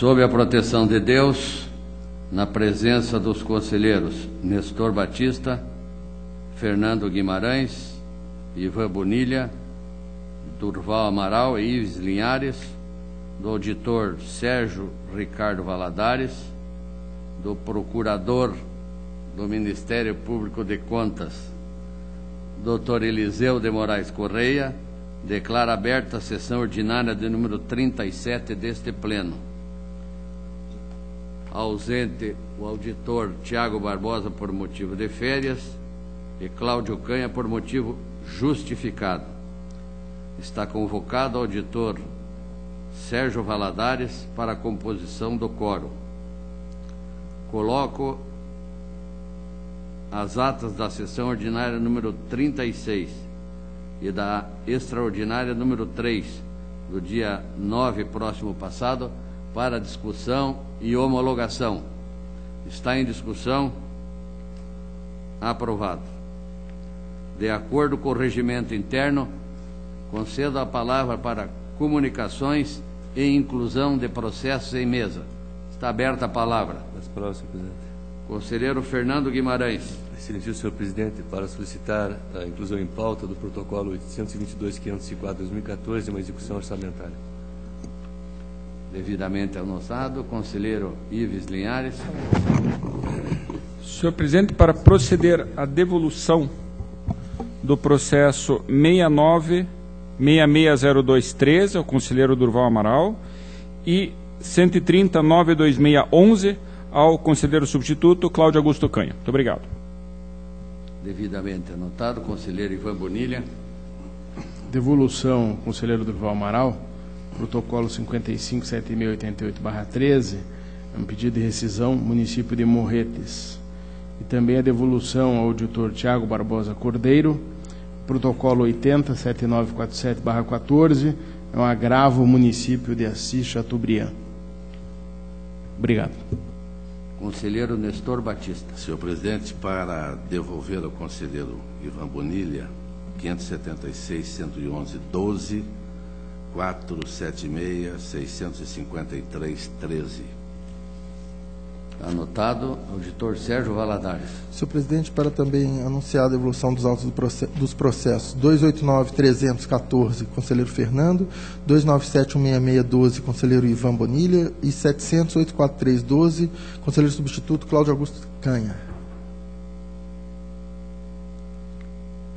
Sob a proteção de Deus, na presença dos conselheiros Nestor Batista, Fernando Guimarães, Ivan Bonilha, Durval Amaral e Ives Linhares, do auditor Sérgio Ricardo Valadares, do procurador do Ministério Público de Contas, Dr. Eliseu de Moraes Correia, declara aberta a sessão ordinária de número 37 deste pleno. Ausente o auditor Tiago Barbosa por motivo de férias e Cláudio Canha por motivo justificado. Está convocado o auditor Sérgio Valadares para a composição do quórum. Coloco as atas da sessão ordinária número 36 e da extraordinária número 3 do dia 9 próximo passado para discussão e homologação. Está em discussão? Aprovado. De acordo com o regimento interno, concedo a palavra para comunicações e inclusão de processos em mesa. Está aberta a palavra. As palavras, senhor presidente. Conselheiro Fernando Guimarães. Excelentíssimo senhor presidente, para solicitar a inclusão em pauta do protocolo 822-504/2014 de uma execução orçamentária. Devidamente anotado. Conselheiro Ives Linhares. Senhor presidente, para proceder à devolução do processo 69-66023 ao conselheiro Durval Amaral e 130-92611 ao conselheiro substituto Cláudio Augusto Canha. Muito obrigado. Devidamente anotado. Conselheiro Ivan Bonilha. Devolução, conselheiro Durval Amaral, protocolo 55.7688/13, um pedido de rescisão, município de Morretes. E também a devolução ao auditor Tiago Barbosa Cordeiro, protocolo 80.7947/14, é um agravo, município de Assis Chateaubriand. Obrigado. Conselheiro Nestor Batista. Senhor presidente, para devolver ao conselheiro Ivan Bonilha 576.111.12, 476.653.13. Anotado. Auditor Sérgio Valadares. Senhor presidente, para também anunciar a devolução dos autos dos processos 289.314, conselheiro Fernando, 297.166.12, conselheiro Ivan Bonilha e 700.843.12, conselheiro substituto Cláudio Augusto Canha.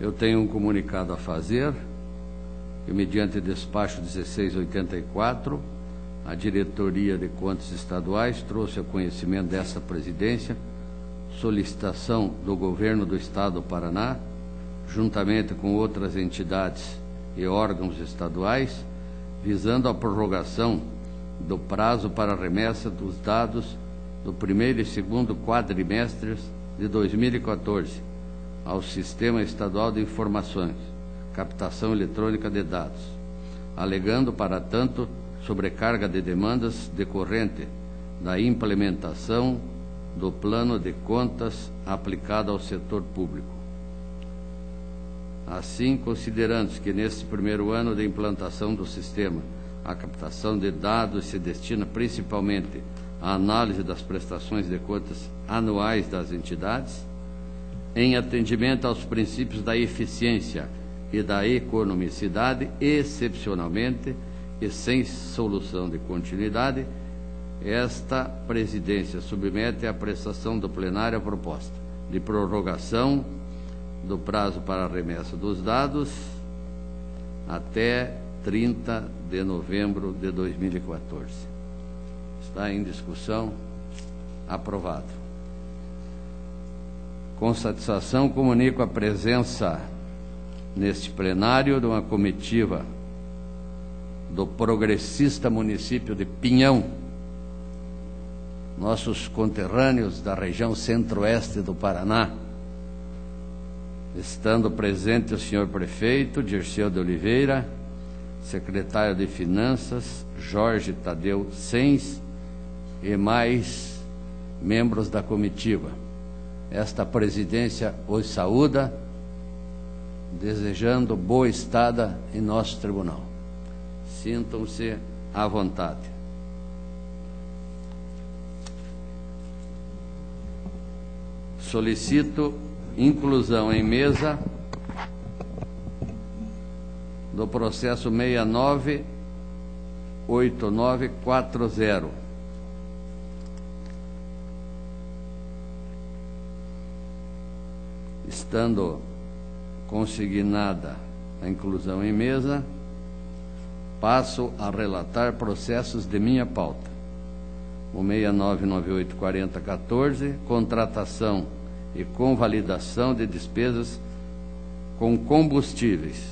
Eu tenho um comunicado a fazer, que mediante despacho 1684, a Diretoria de Contas Estaduais trouxe a conhecimento desta presidência solicitação do Governo do Estado do Paraná, juntamente com outras entidades e órgãos estaduais, visando a prorrogação do prazo para remessa dos dados do primeiro e segundo quadrimestres de 2014 ao Sistema Estadual de Informações, Captação Eletrônica de Dados, alegando, para tanto, sobrecarga de demandas decorrente da implementação do plano de contas aplicado ao setor público. Assim, considerando que neste primeiro ano de implantação do sistema, a captação de dados se destina principalmente à análise das prestações de contas anuais das entidades, em atendimento aos princípios da eficiência e da economicidade, excepcionalmente, e sem solução de continuidade, esta presidência submete à apreciação do plenário a proposta de prorrogação do prazo para a remessa dos dados até 30 de novembro de 2014. Está em discussão. Aprovado. Com satisfação, comunico a presença neste plenário de uma comitiva do progressista município de Pinhão, nossos conterrâneos da região centro-oeste do Paraná, estando presente o senhor prefeito Dirceu de Oliveira, secretário de Finanças Jorge Tadeu Sens e mais membros da comitiva. Esta presidência os saúda, desejando boa estada em nosso tribunal. Sintam-se à vontade. Solicito inclusão em mesa do processo 698940. Estando consignada a inclusão em mesa, passo a relatar processos de minha pauta. O 69984014, contratação e convalidação de despesas com combustíveis.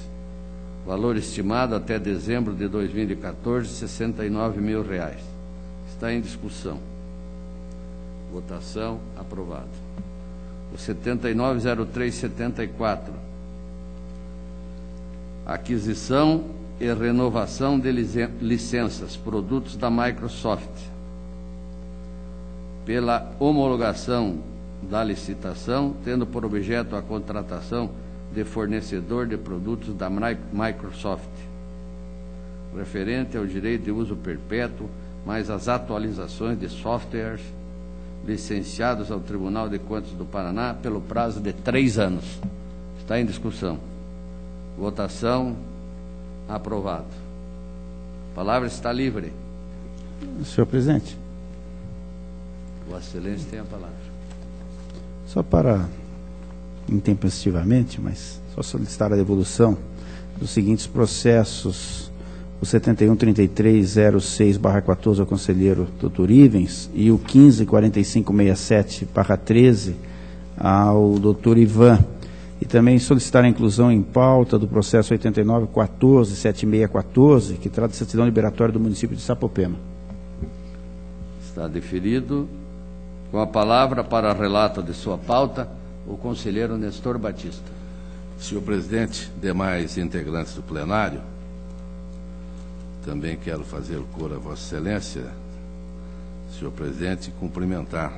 Valor estimado até dezembro de 2014, R$ 69 mil. Está em discussão. Votação aprovado. O 790374. Aquisição e renovação de licenças, produtos da Microsoft. Pela homologação da licitação, tendo por objeto a contratação de fornecedor de produtos da Microsoft, referente ao direito de uso perpétuo, mais as atualizações de softwares licenciados ao Tribunal de Contas do Paraná pelo prazo de 3 anos. Está em discussão. Votação aprovado. A palavra está livre. Senhor presidente. Vossa Excelência tem a palavra. Só para, intempestivamente, mas só solicitar a devolução dos seguintes processos: o 713306/14 ao conselheiro Dr. Ivens e o 154567/13 ao Dr. Ivan. E também solicitar a inclusão em pauta do processo 89147614, que trata de certidão liberatória do município de Sapopema. Está deferido. Com a palavra para relato de sua pauta, o conselheiro Nestor Batista. Senhor presidente, demais integrantes do plenário, também quero fazer o coro a Vossa Excelência, senhor presidente, e cumprimentar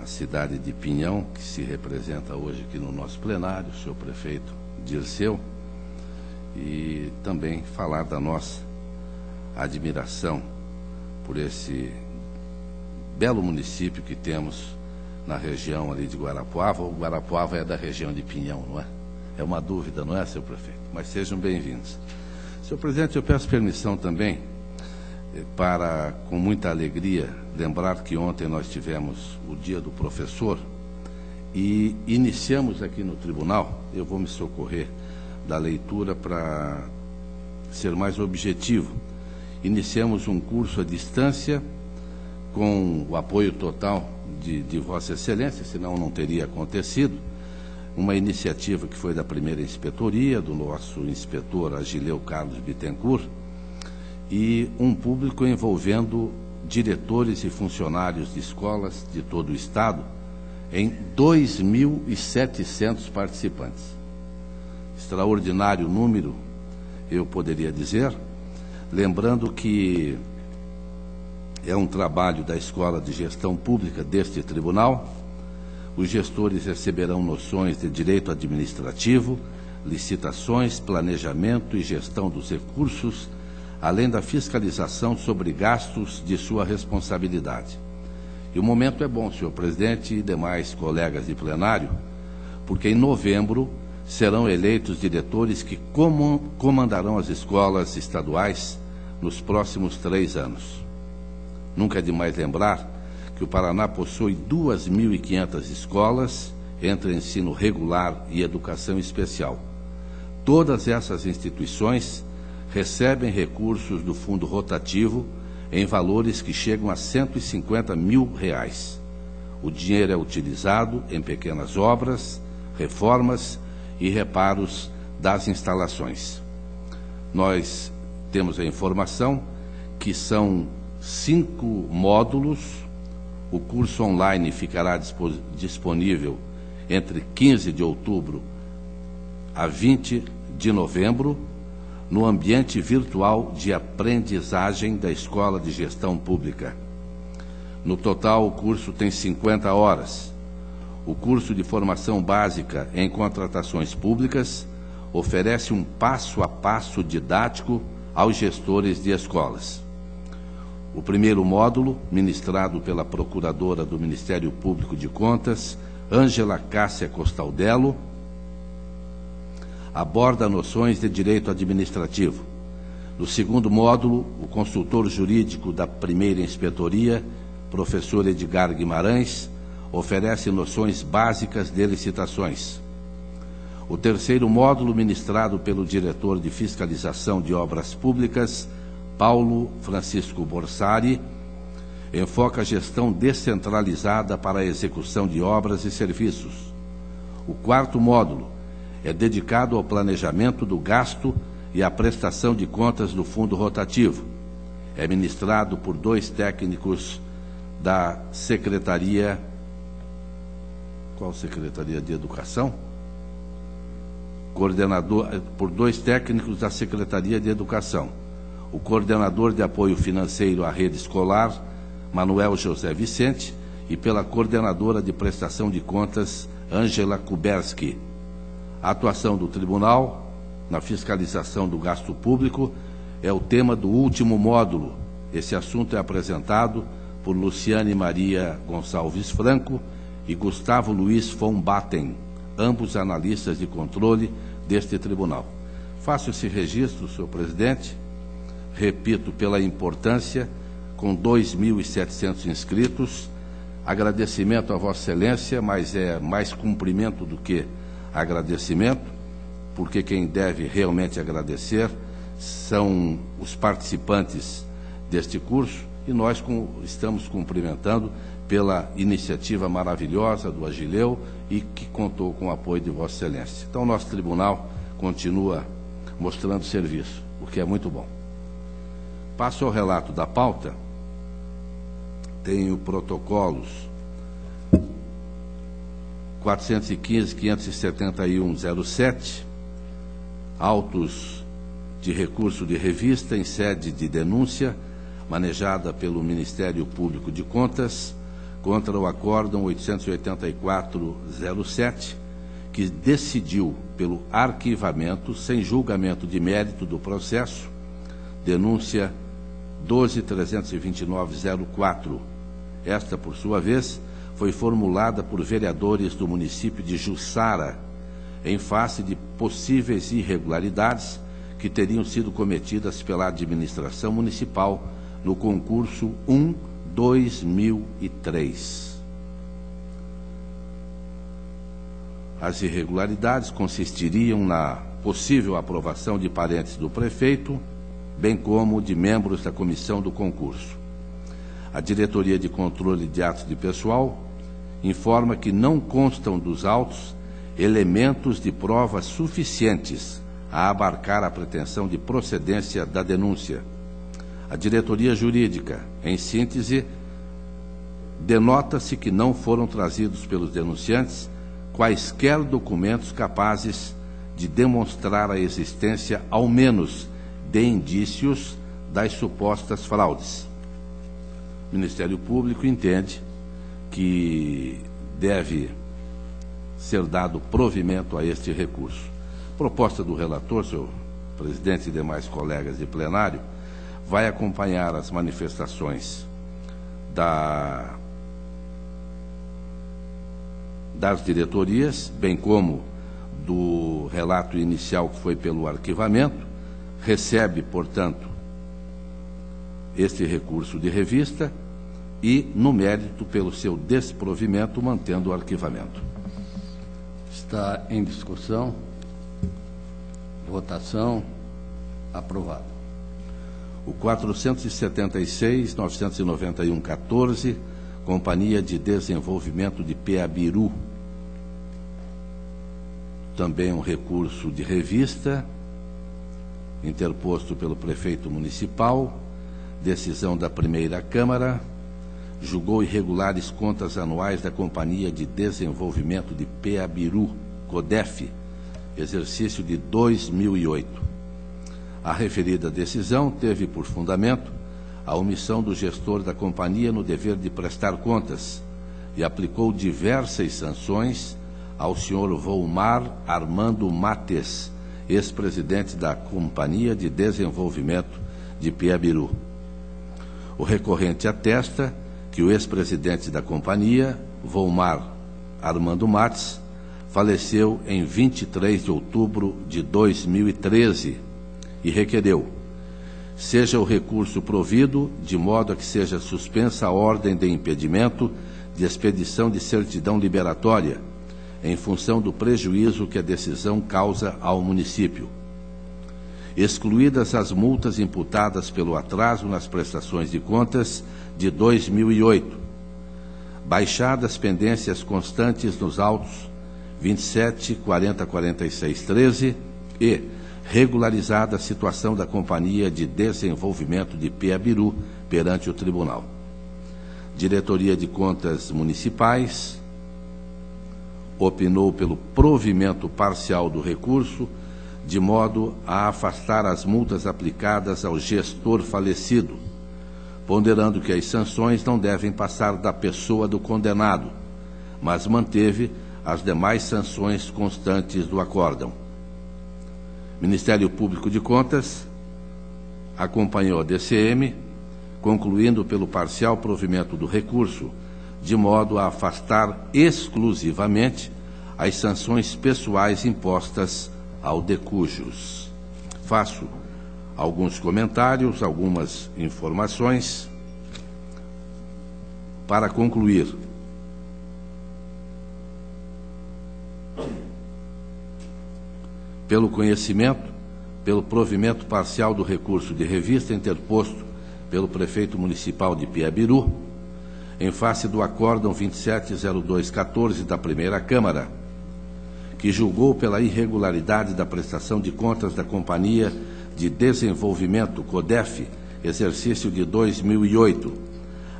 a cidade de Pinhão, que se representa hoje aqui no nosso plenário, o senhor prefeito Dirceu, e também falar da nossa admiração por esse belo município que temos na região ali de Guarapuava. O Guarapuava é da região de Pinhão, não é? É uma dúvida, não é, senhor prefeito? Mas sejam bem-vindos. Senhor presidente, eu peço permissão também para, com muita alegria, lembrar que ontem nós tivemos o Dia do Professor e iniciamos aqui no tribunal, eu vou me socorrer da leitura para ser mais objetivo, iniciamos um curso à distância com o apoio total de Vossa Excelência, senão não teria acontecido, uma iniciativa que foi da primeira inspetoria, do nosso inspetor Agileu Carlos Bittencourt, e um público envolvendo diretores e funcionários de escolas de todo o Estado, em 2.700 participantes. Extraordinário número, eu poderia dizer, lembrando que é um trabalho da Escola de Gestão Pública deste tribunal. Os gestores receberão noções de direito administrativo, licitações, planejamento e gestão dos recursos, além da fiscalização sobre gastos de sua responsabilidade. E o momento é bom, senhor presidente e demais colegas de plenário, porque em novembro serão eleitos diretores que comandarão as escolas estaduais nos próximos 3 anos. Nunca é demais lembrar que o Paraná possui 2.500 escolas entre ensino regular e educação especial. Todas essas instituições recebem recursos do fundo rotativo em valores que chegam a R$150 mil. O dinheiro é utilizado em pequenas obras, reformas e reparos das instalações. Nós temos a informação que são 5 módulos. O curso online ficará disponível entre 15 de outubro a 20 de novembro, no ambiente virtual de aprendizagem da Escola de Gestão Pública. No total, o curso tem 50 horas. O curso de formação básica em contratações públicas oferece um passo a passo didático aos gestores de escolas. O primeiro módulo, ministrado pela Procuradora do Ministério Público de Contas, Ângela Cássia Costaldello, aborda noções de direito administrativo. No segundo módulo, o consultor jurídico da primeira inspetoria, professor Edgar Guimarães, oferece noções básicas de licitações. O terceiro módulo, ministrado pelo diretor de fiscalização de obras públicas, Paulo Francisco Borsari, enfoca a gestão descentralizada para a execução de obras e serviços. O quarto módulo é dedicado ao planejamento do gasto e à prestação de contas do fundo rotativo. É ministrado por 2 técnicos da Secretaria... Qual Secretaria de Educação? Por 2 técnicos da Secretaria de Educação. O coordenador de apoio financeiro à rede escolar, Manuel José Vicente, e pela coordenadora de prestação de contas, Ângela Kuberski. A atuação do tribunal na fiscalização do gasto público é o tema do último módulo. Esse assunto é apresentado por Luciane Maria Gonçalves Franco e Gustavo Luiz von Batten, ambos analistas de controle deste tribunal. Faço esse registro, senhor presidente, repito, pela importância, com 2.700 inscritos, agradecimento a Vossa Excelência, mas é mais cumprimento do que agradecimento, porque quem deve realmente agradecer são os participantes deste curso, e nós estamos cumprimentando pela iniciativa maravilhosa do Agileu e que contou com o apoio de Vossa Excelência. Então, nosso tribunal continua mostrando serviço, o que é muito bom. Passo ao relato da pauta. Tenho protocolos 415, 571, 07, autos de recurso de revista em sede de denúncia, manejada pelo Ministério Público de Contas, contra o Acórdão 884-07, que decidiu pelo arquivamento, sem julgamento de mérito do processo, denúncia 12.329-04. Esta, por sua vez, foi formulada por vereadores do município de Jussara, em face de possíveis irregularidades que teriam sido cometidas pela administração municipal no concurso 1/2003. As irregularidades consistiriam na possível aprovação de parentes do prefeito, bem como de membros da comissão do concurso. A Diretoria de Controle de Atos de Pessoal informa que não constam dos autos elementos de prova suficientes a abarcar a pretensão de procedência da denúncia. A diretoria jurídica, em síntese, denota-se que não foram trazidos pelos denunciantes quaisquer documentos capazes de demonstrar a existência, ao menos, de indícios das supostas fraudes. O Ministério Público entende que deve ser dado provimento a este recurso. Proposta do relator, senhor presidente e demais colegas de plenário, vai acompanhar as manifestações das diretorias, bem como do relato inicial que foi pelo arquivamento, recebe, portanto, este recurso de revista e, no mérito, pelo seu desprovimento, mantendo o arquivamento. Está em discussão. Votação. Aprovado. O 476.991.14, Companhia de Desenvolvimento de Peabiru. Também um recurso de revista, interposto pelo prefeito municipal, decisão da primeira Câmara, julgou irregulares contas anuais da Companhia de Desenvolvimento de Peabiru, CODEF, exercício de 2008. A referida decisão teve por fundamento a omissão do gestor da companhia no dever de prestar contas e aplicou diversas sanções ao senhor Volmar Armando Mates, ex-presidente da Companhia de Desenvolvimento de Peabiru. O recorrente atesta que o ex-presidente da companhia, Volmar Armando Matos, faleceu em 23 de outubro de 2013 e requereu: seja o recurso provido de modo a que seja suspensa a ordem de impedimento de expedição de certidão liberatória, em função do prejuízo que a decisão causa ao município. Excluídas as multas imputadas pelo atraso nas prestações de contas de 2008, baixadas pendências constantes nos autos 27, 40, 46, 13 e regularizada a situação da Companhia de Desenvolvimento de Piabiru perante o Tribunal. Diretoria de Contas Municipais opinou pelo provimento parcial do recurso, de modo a afastar as multas aplicadas ao gestor falecido, ponderando que as sanções não devem passar da pessoa do condenado, mas manteve as demais sanções constantes do acórdão. Ministério Público de Contas acompanhou a DCM, concluindo pelo parcial provimento do recurso, de modo a afastar exclusivamente as sanções pessoais impostas ao decujus. Faço alguns comentários, algumas informações para concluir. Pelo conhecimento, pelo provimento parcial do recurso de revista interposto pelo prefeito municipal de Piabiru, em face do acórdão 270214 da Primeira Câmara, que julgou pela irregularidade da prestação de contas da Companhia de Desenvolvimento CODEF, exercício de 2008,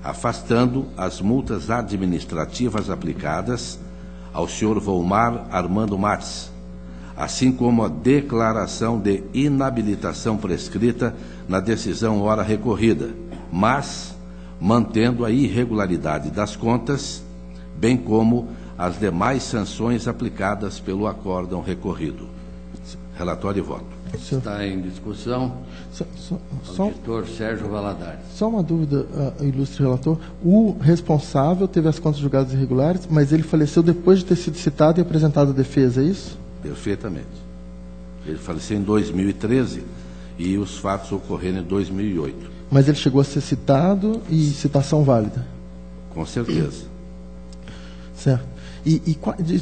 afastando as multas administrativas aplicadas ao senhor Volmar Armando Matos, assim como a declaração de inabilitação prescrita na decisão ora recorrida, mas mantendo a irregularidade das contas, bem como as demais sanções aplicadas pelo acórdão recorrido. Relatório e voto. Está em discussão. Auditor Sérgio Valadares. Só uma dúvida, ilustre relator. O responsável teve as contas julgadas irregulares, mas ele faleceu depois de ter sido citado e apresentado a defesa, é isso? Perfeitamente. Ele faleceu em 2013 e os fatos ocorreram em 2008. Mas ele chegou a ser citado e citação válida? Com certeza. Certo.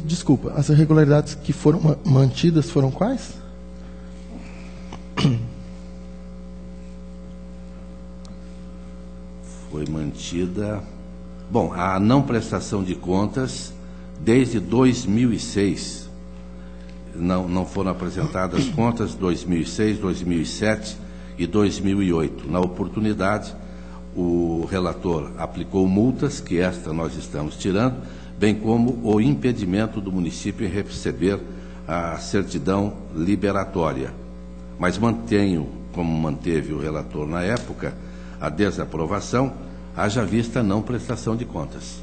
Desculpa, as irregularidades que foram mantidas foram quais? Foi mantida... Bom, a não prestação de contas desde 2006. Não foram apresentadas contas 2006, 2007 e 2008. Na oportunidade, o relator aplicou multas, que esta nós estamos tirando, bem como o impedimento do município em receber a certidão liberatória. Mas mantenho, como manteve o relator na época, a desaprovação, haja vista a não prestação de contas.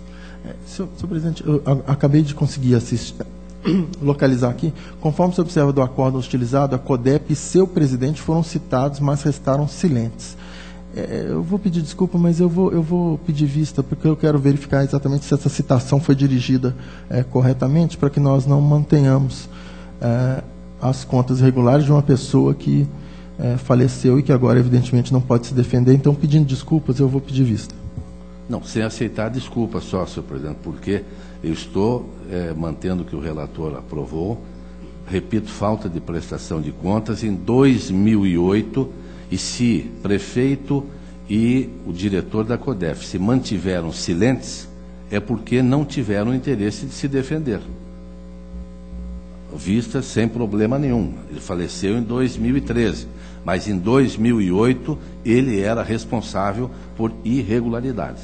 Senhor presidente, eu acabei de conseguir localizar aqui. Conforme se observa do acordo utilizado, a CODEP e seu presidente foram citados, mas restaram silentes. Eu vou pedir desculpa, mas eu vou pedir vista, porque eu quero verificar exatamente se essa citação foi dirigida corretamente, para que nós não mantenhamos as contas irregulares de uma pessoa que faleceu e que agora, evidentemente, não pode se defender. Então, pedindo desculpas, eu vou pedir vista. Não, sem aceitar desculpa só, senhor presidente, porque eu estou mantendo o que o relator aprovou. Repito, falta de prestação de contas em 2008, e se prefeito e o diretor da CODEF se mantiveram silentes, é porque não tiveram interesse de se defender. Vista sem problema nenhum. Ele faleceu em 2013, mas em 2008 ele era responsável por irregularidades.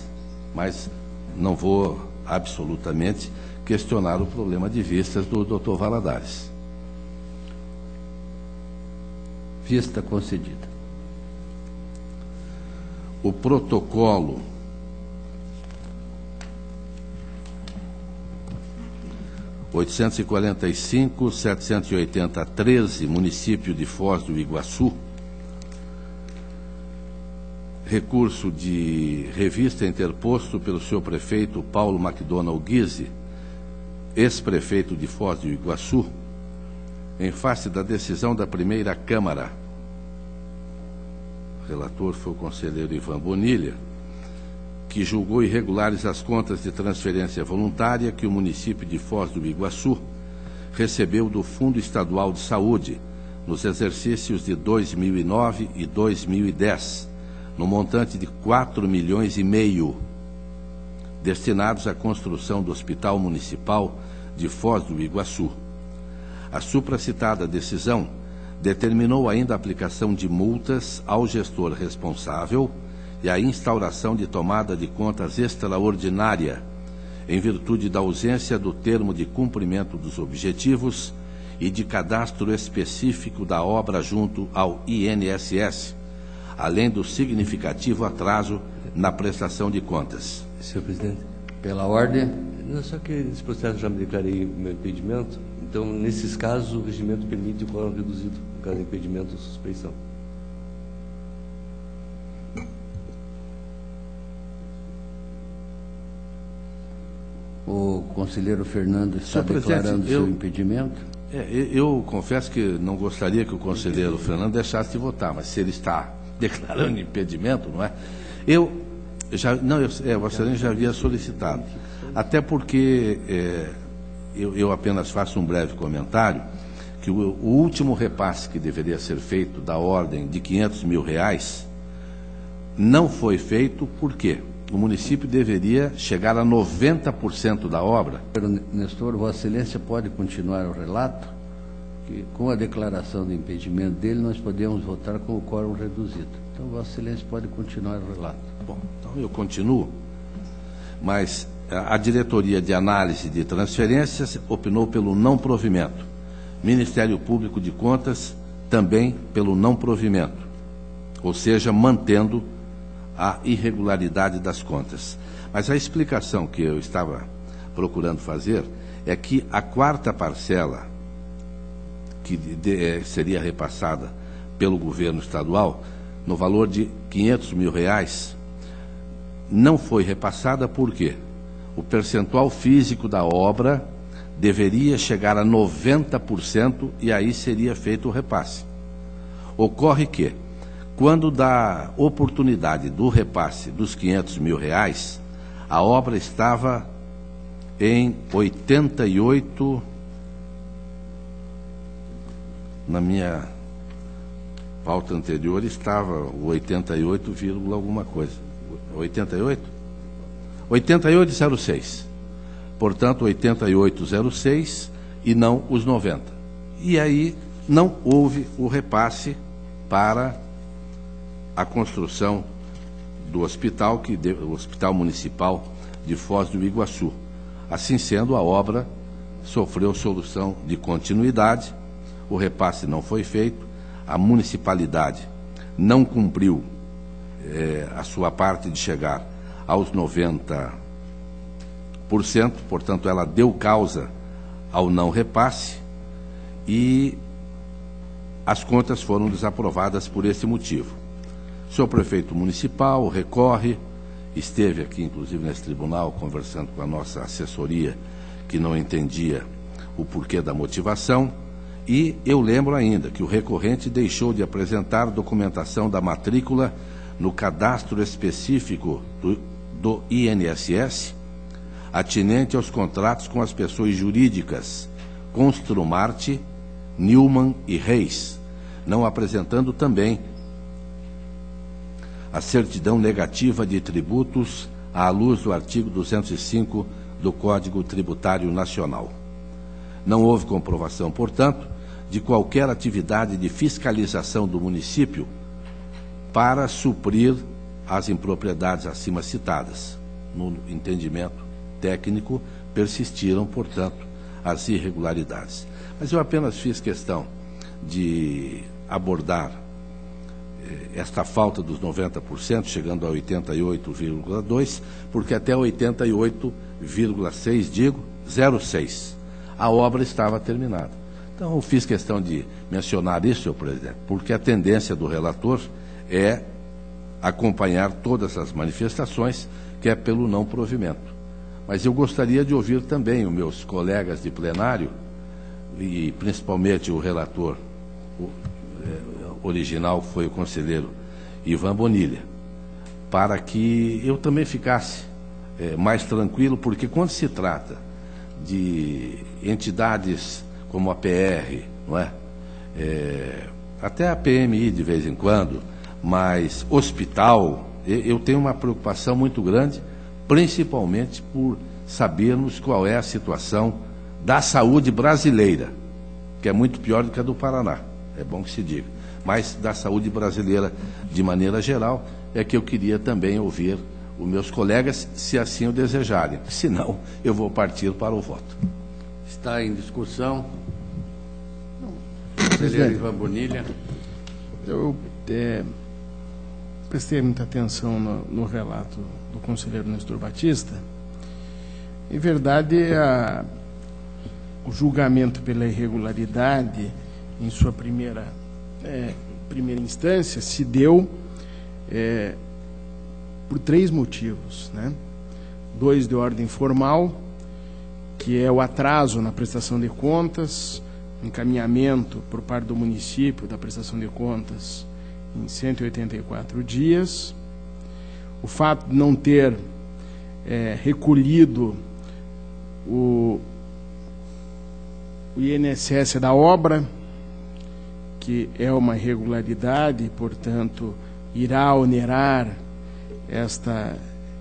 Mas não vou absolutamente questionar o problema de vistas do Dr. Valadares. Vista concedida. O protocolo 845-780-13, município de Foz do Iguaçu, recurso de revista interposto pelo senhor prefeito Paulo McDonald Guise, ex-prefeito de Foz do Iguaçu, em face da decisão da primeira Câmara. O relator foi o conselheiro Ivan Bonilha, que julgou irregulares as contas de transferência voluntária que o município de Foz do Iguaçu recebeu do Fundo Estadual de Saúde nos exercícios de 2009 e 2010, no montante de 4,5 milhões, destinados à construção do Hospital Municipal de Foz do Iguaçu. A supracitada decisão determinou ainda a aplicação de multas ao gestor responsável e a instauração de tomada de contas extraordinária, em virtude da ausência do termo de cumprimento dos objetivos e de cadastro específico da obra junto ao INSS, além do significativo atraso na prestação de contas. Senhor presidente. Pela ordem. Não, só que nesse processo já me declarei meu impedimento, então, nesses casos, o regimento permite o quórum reduzido, no caso de impedimento ou suspeição. O conselheiro Fernando está declarando seu impedimento? Eu confesso que não gostaria que o conselheiro Fernando deixasse de votar, mas se ele está declarando impedimento, não é? Vossa Excelência já havia solicitado. Até porque eu apenas faço um breve comentário, que o último repasse que deveria ser feito, da ordem de R$500 mil, não foi feito. Por quê? O município deveria chegar a 90% da obra. Nestor, Vossa Excelência pode continuar o relato, que com a declaração de impedimento dele, nós podemos votar com o quórum reduzido. Então, Vossa Excelência pode continuar o relato. Bom, então eu continuo, mas a Diretoria de Análise de Transferências opinou pelo não provimento. Ministério Público de Contas também pelo não provimento, ou seja, mantendo a irregularidade das contas. Mas a explicação que eu estava procurando fazer é que a quarta parcela, que seria repassada pelo governo estadual, no valor de R$500 mil, não foi repassada. Por quê? O percentual físico da obra deveria chegar a 90% e aí seria feito o repasse. Ocorre que, quando dá oportunidade do repasse dos R$500 mil, a obra estava em 88, na minha pauta anterior estava o 88, alguma coisa. 88? 88,06. Portanto, 88,06 e não os 90. E aí não houve o repasse para a construção do hospital, o Hospital Municipal de Foz do Iguaçu. Assim sendo, a obra sofreu solução de continuidade, o repasse não foi feito, a municipalidade não cumpriu a sua parte de chegar aos 90%, portanto, ela deu causa ao não repasse e as contas foram desaprovadas por esse motivo. O senhor prefeito municipal recorre, esteve aqui, inclusive, nesse tribunal, conversando com a nossa assessoria, que não entendia o porquê da motivação, e eu lembro ainda que o recorrente deixou de apresentar documentação da matrícula no cadastro específico do INSS, atinente aos contratos com as pessoas jurídicas Construmarte, Newman e Reis, não apresentando também a certidão negativa de tributos à luz do artigo 205 do Código Tributário Nacional. Não houve comprovação, portanto, de qualquer atividade de fiscalização do município para suprir as impropriedades acima citadas. No entendimento técnico, persistiram, portanto, as irregularidades. Mas eu apenas fiz questão de abordar esta falta dos 90%, chegando a 88,2%, porque até 88,6%, 06%, a obra estava terminada. Então, eu fiz questão de mencionar isso, senhor presidente, porque a tendência do relator é acompanhar todas as manifestações, que é pelo não provimento. Mas eu gostaria de ouvir também os meus colegas de plenário, e principalmente o relator original, foi o conselheiro Ivan Bonilha, para que eu também ficasse mais tranquilo, porque quando se trata de entidades como a PR, não é? Até a PMI de vez em quando, mas hospital, eu tenho uma preocupação muito grande, principalmente por sabermos qual é a situação da saúde brasileira, que é muito pior do que a do Paraná, é bom que se diga, mas da saúde brasileira de maneira geral, é que eu queria também ouvir os meus colegas, se assim o desejarem, senão eu vou partir para o voto. Está em discussão. Conselheiro Ivan Bonilha. Eu prestei muita atenção no relato do conselheiro Nestor Batista. Em verdade, o julgamento pela irregularidade, em sua primeira instância, se deu por 3 motivos, né? 2 de ordem formal, que é o atraso na prestação de contas, encaminhamento por parte do município da prestação de contas em 184 dias, o fato de não ter recolhido o INSS da obra, que é uma irregularidade e, portanto, irá onerar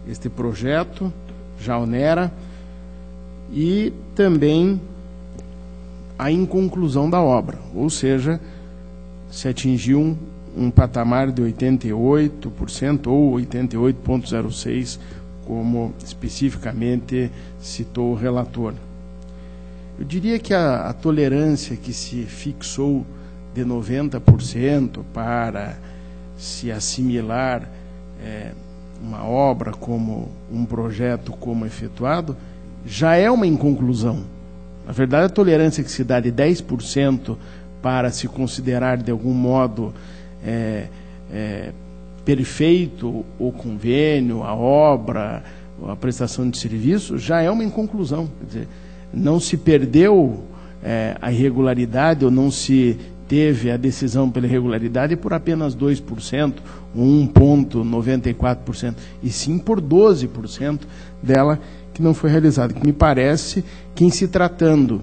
este projeto, já onera, e também a inconclusão da obra, ou seja, se atingiu um patamar de 88% ou 88,06%, como especificamente citou o relator. Eu diria que a tolerância que se fixou de 90% para se assimilar uma obra como um projeto como efetuado, já é uma inconclusão. Na verdade, a tolerância que se dá de 10% para se considerar de algum modo perfeito o convênio, a obra, a prestação de serviço, já é uma inconclusão. Quer dizer, não se perdeu a irregularidade ou não se teve a decisão pela irregularidade por apenas 2%, 1,94%, e sim por 12% dela que não foi realizada. Que me parece que, em se tratando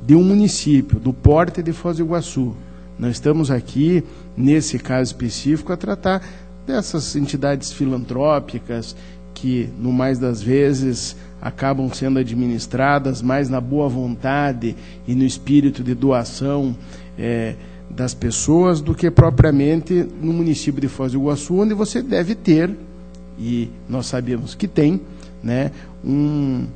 de um município do porte de Foz do Iguaçu, nós estamos aqui, nesse caso específico, a tratar dessas entidades filantrópicas que, no mais das vezes, acabam sendo administradas mais na boa vontade e no espírito de doação das pessoas do que propriamente no município de Foz do Iguaçu, onde você deve ter, e nós sabemos que tem, né, um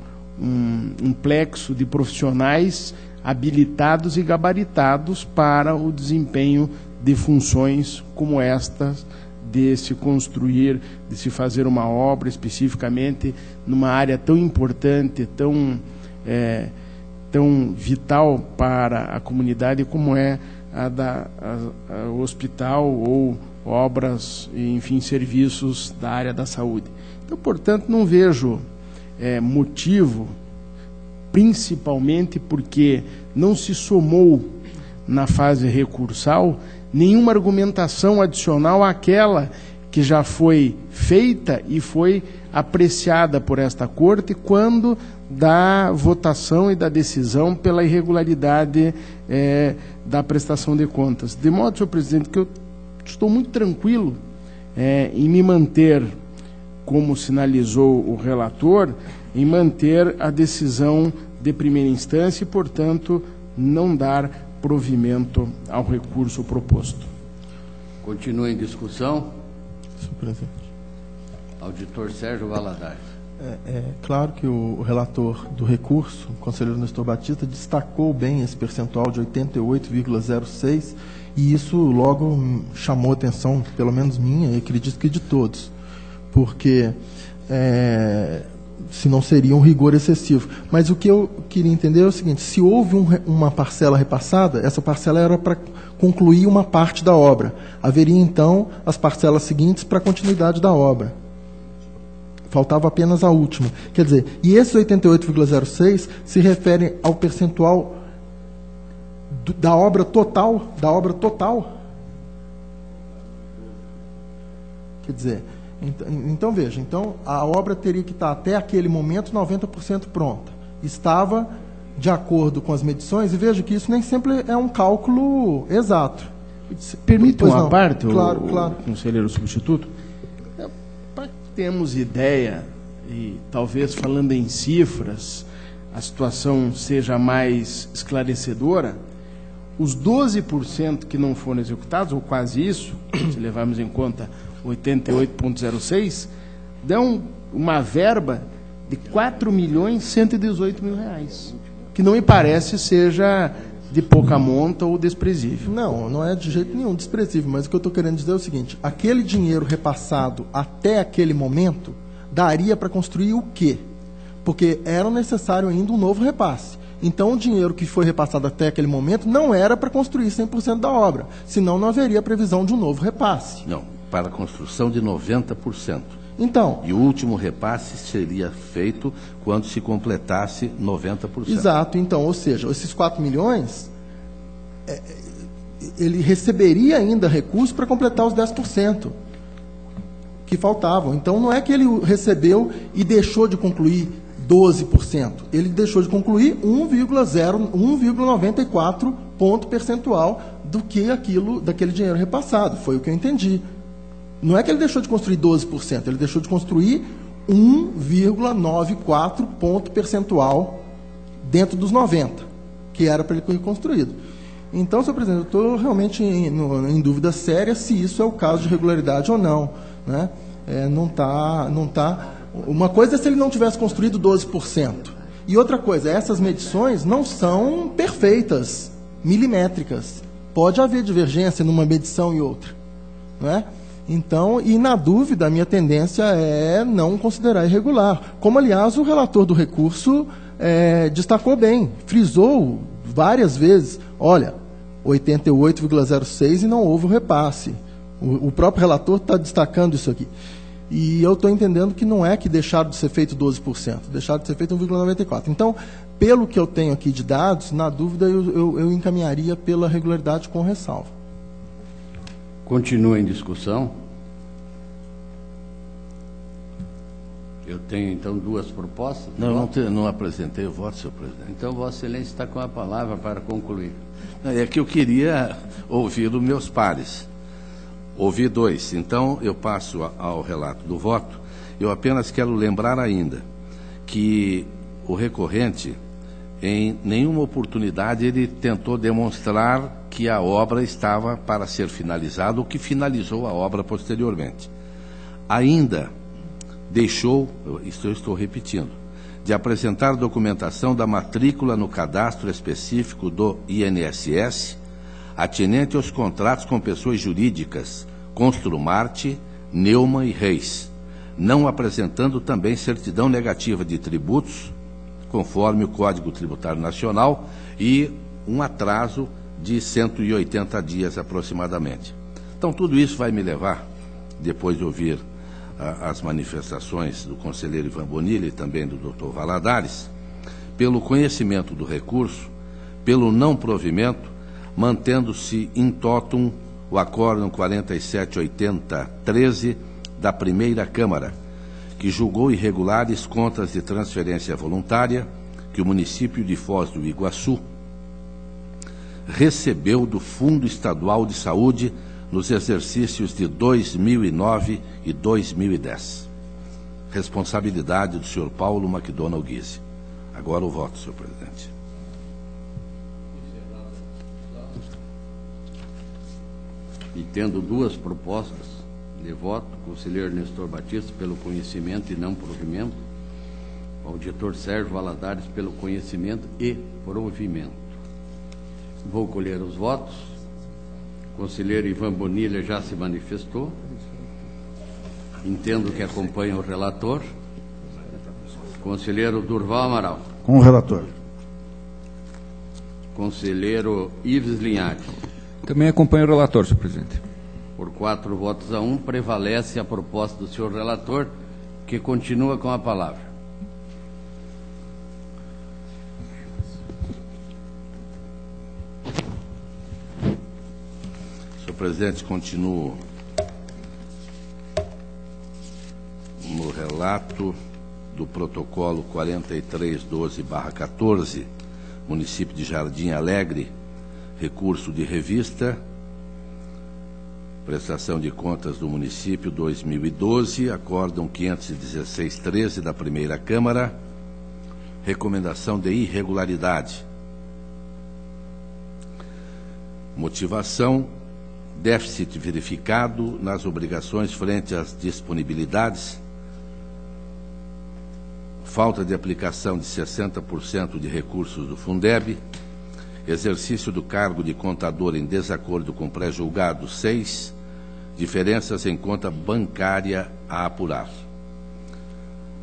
plexo de profissionais habilitados e gabaritados para o desempenho de funções como estas, de se construir, de se fazer uma obra especificamente numa área tão importante, tão vital para a comunidade como é o hospital ou obras, enfim, serviços da área da saúde. Então, portanto, não vejo motivo, principalmente porque não se somou na fase recursal nenhuma argumentação adicional àquela que já foi feita e foi apreciada por esta Corte quando da votação e da decisão pela irregularidade da prestação de contas. De modo, senhor presidente, que eu estou muito tranquilo em me manter, como sinalizou o relator, em manter a decisão de primeira instância e, portanto, não dar provimento ao recurso proposto. Continua em discussão. Senhor presidente. Auditor Sérgio Valadares. É claro que o relator do recurso, o conselheiro Nestor Batista, destacou bem esse percentual de 88,06%, e isso logo chamou a atenção, pelo menos minha, e acredito que de todos, porque se não seria um rigor excessivo. Mas o que eu queria entender é o seguinte: se houve uma parcela repassada, essa parcela era para concluir uma parte da obra. Haveria, então, as parcelas seguintes para a continuidade da obra. Faltava apenas a última. Quer dizer, e esses 88,06 se referem ao percentual da obra total? Quer dizer, então veja, então a obra teria que estar até aquele momento 90% pronta. Estava de acordo com as medições, e veja que isso nem sempre é um cálculo exato. Permita uma parte, claro. Conselheiro substituto? Para que tenhamos ideia, e talvez falando em cifras, a situação seja mais esclarecedora, os 12% que não foram executados, ou quase isso, se levarmos em conta 88,06, dão uma verba de R$ 4.118.000, que não me parece seja de pouca monta ou desprezível. Não é de jeito nenhum desprezível, mas o que eu estou querendo dizer é o seguinte: aquele dinheiro repassado até aquele momento daria para construir o quê? Porque era necessário ainda um novo repasse. Então, o dinheiro que foi repassado até aquele momento não era para construir 100% da obra, senão não haveria previsão de um novo repasse. Não, para a construção de 90%. Então, e o último repasse seria feito quando se completasse 90%. Exato. Então, ou seja, esses 4 milhões, ele receberia ainda recursos para completar os 10% que faltavam. Então, não é que ele recebeu e deixou de concluir 12%. Ele deixou de concluir 1,94 ponto percentual daquele dinheiro repassado. Foi o que eu entendi. Não é que ele deixou de construir 12%, ele deixou de construir 1,94 ponto percentual dentro dos 90%, que era para ele ter construído. Então, senhor presidente, eu estou realmente em dúvida séria se isso é o caso de irregularidade ou não. Né? Não tá. Uma coisa é se ele não tivesse construído 12%. E outra coisa, essas medições não são perfeitas, milimétricas. Pode haver divergência numa medição e outra. Não é? Então, e na dúvida, a minha tendência é não considerar irregular. Como, aliás, o relator do recurso destacou bem, frisou várias vezes, olha, 88,06 e não houve o repasse. O próprio relator está destacando isso aqui. E eu estou entendendo que não é que deixaram de ser feito 12%, deixaram de ser feito 1,94%. Então, pelo que eu tenho aqui de dados, na dúvida eu encaminharia pela regularidade com ressalva. Continua em discussão. Eu tenho, então, duas propostas. Não apresentei o voto, senhor presidente. Então, Vossa Excelência está com a palavra para concluir. É que eu queria ouvir os meus pares. Ouvi dois. Então, eu passo ao relato do voto. Eu apenas quero lembrar ainda que o recorrente, em nenhuma oportunidade, ele tentou demonstrar que a obra estava para ser finalizada ou que finalizou a obra posteriormente. Ainda deixou, isto eu estou repetindo, de apresentar documentação da matrícula no cadastro específico do INSS, atinente aos contratos com pessoas jurídicas, Construmarte, Neumann e Reis, não apresentando também certidão negativa de tributos, conforme o Código Tributário Nacional, e um atraso de 180 dias aproximadamente. Então, tudo isso vai me levar, depois de ouvir as manifestações do conselheiro Ivan Bonilha e também do Dr. Valadares, pelo conhecimento do recurso, pelo não provimento, mantendo-se in totum o Acórdão 4780-13 da Primeira Câmara, que julgou irregulares contas de transferência voluntária que o município de Foz do Iguaçu recebeu do Fundo Estadual de Saúde nos exercícios de 2009 e 2010. Responsabilidade do senhor Paulo McDonald Guise. Agora o voto, senhor presidente. E tendo duas propostas de voto, o conselheiro Nestor Batista pelo conhecimento e não provimento, o auditor Sérgio Valadares pelo conhecimento e provimento. Vou colher os votos. O conselheiro Ivan Bonilha já se manifestou. Entendo que acompanha o relator. Conselheiro Durval Amaral. Com o relator. Conselheiro Ives Linhares. Também acompanho o relator, senhor presidente. Por 4 votos a 1, prevalece a proposta do senhor relator, que continua com a palavra. Senhor presidente, continuo no relato do protocolo 4312/14, município de Jardim Alegre, recurso de revista, prestação de contas do município 2012, acórdão 516-13 da primeira Câmara, recomendação de irregularidade. Motivação: déficit verificado nas obrigações frente às disponibilidades, falta de aplicação de 60% de recursos do Fundeb, exercício do cargo de contador em desacordo com pré-julgado 6, diferenças em conta bancária a apurar.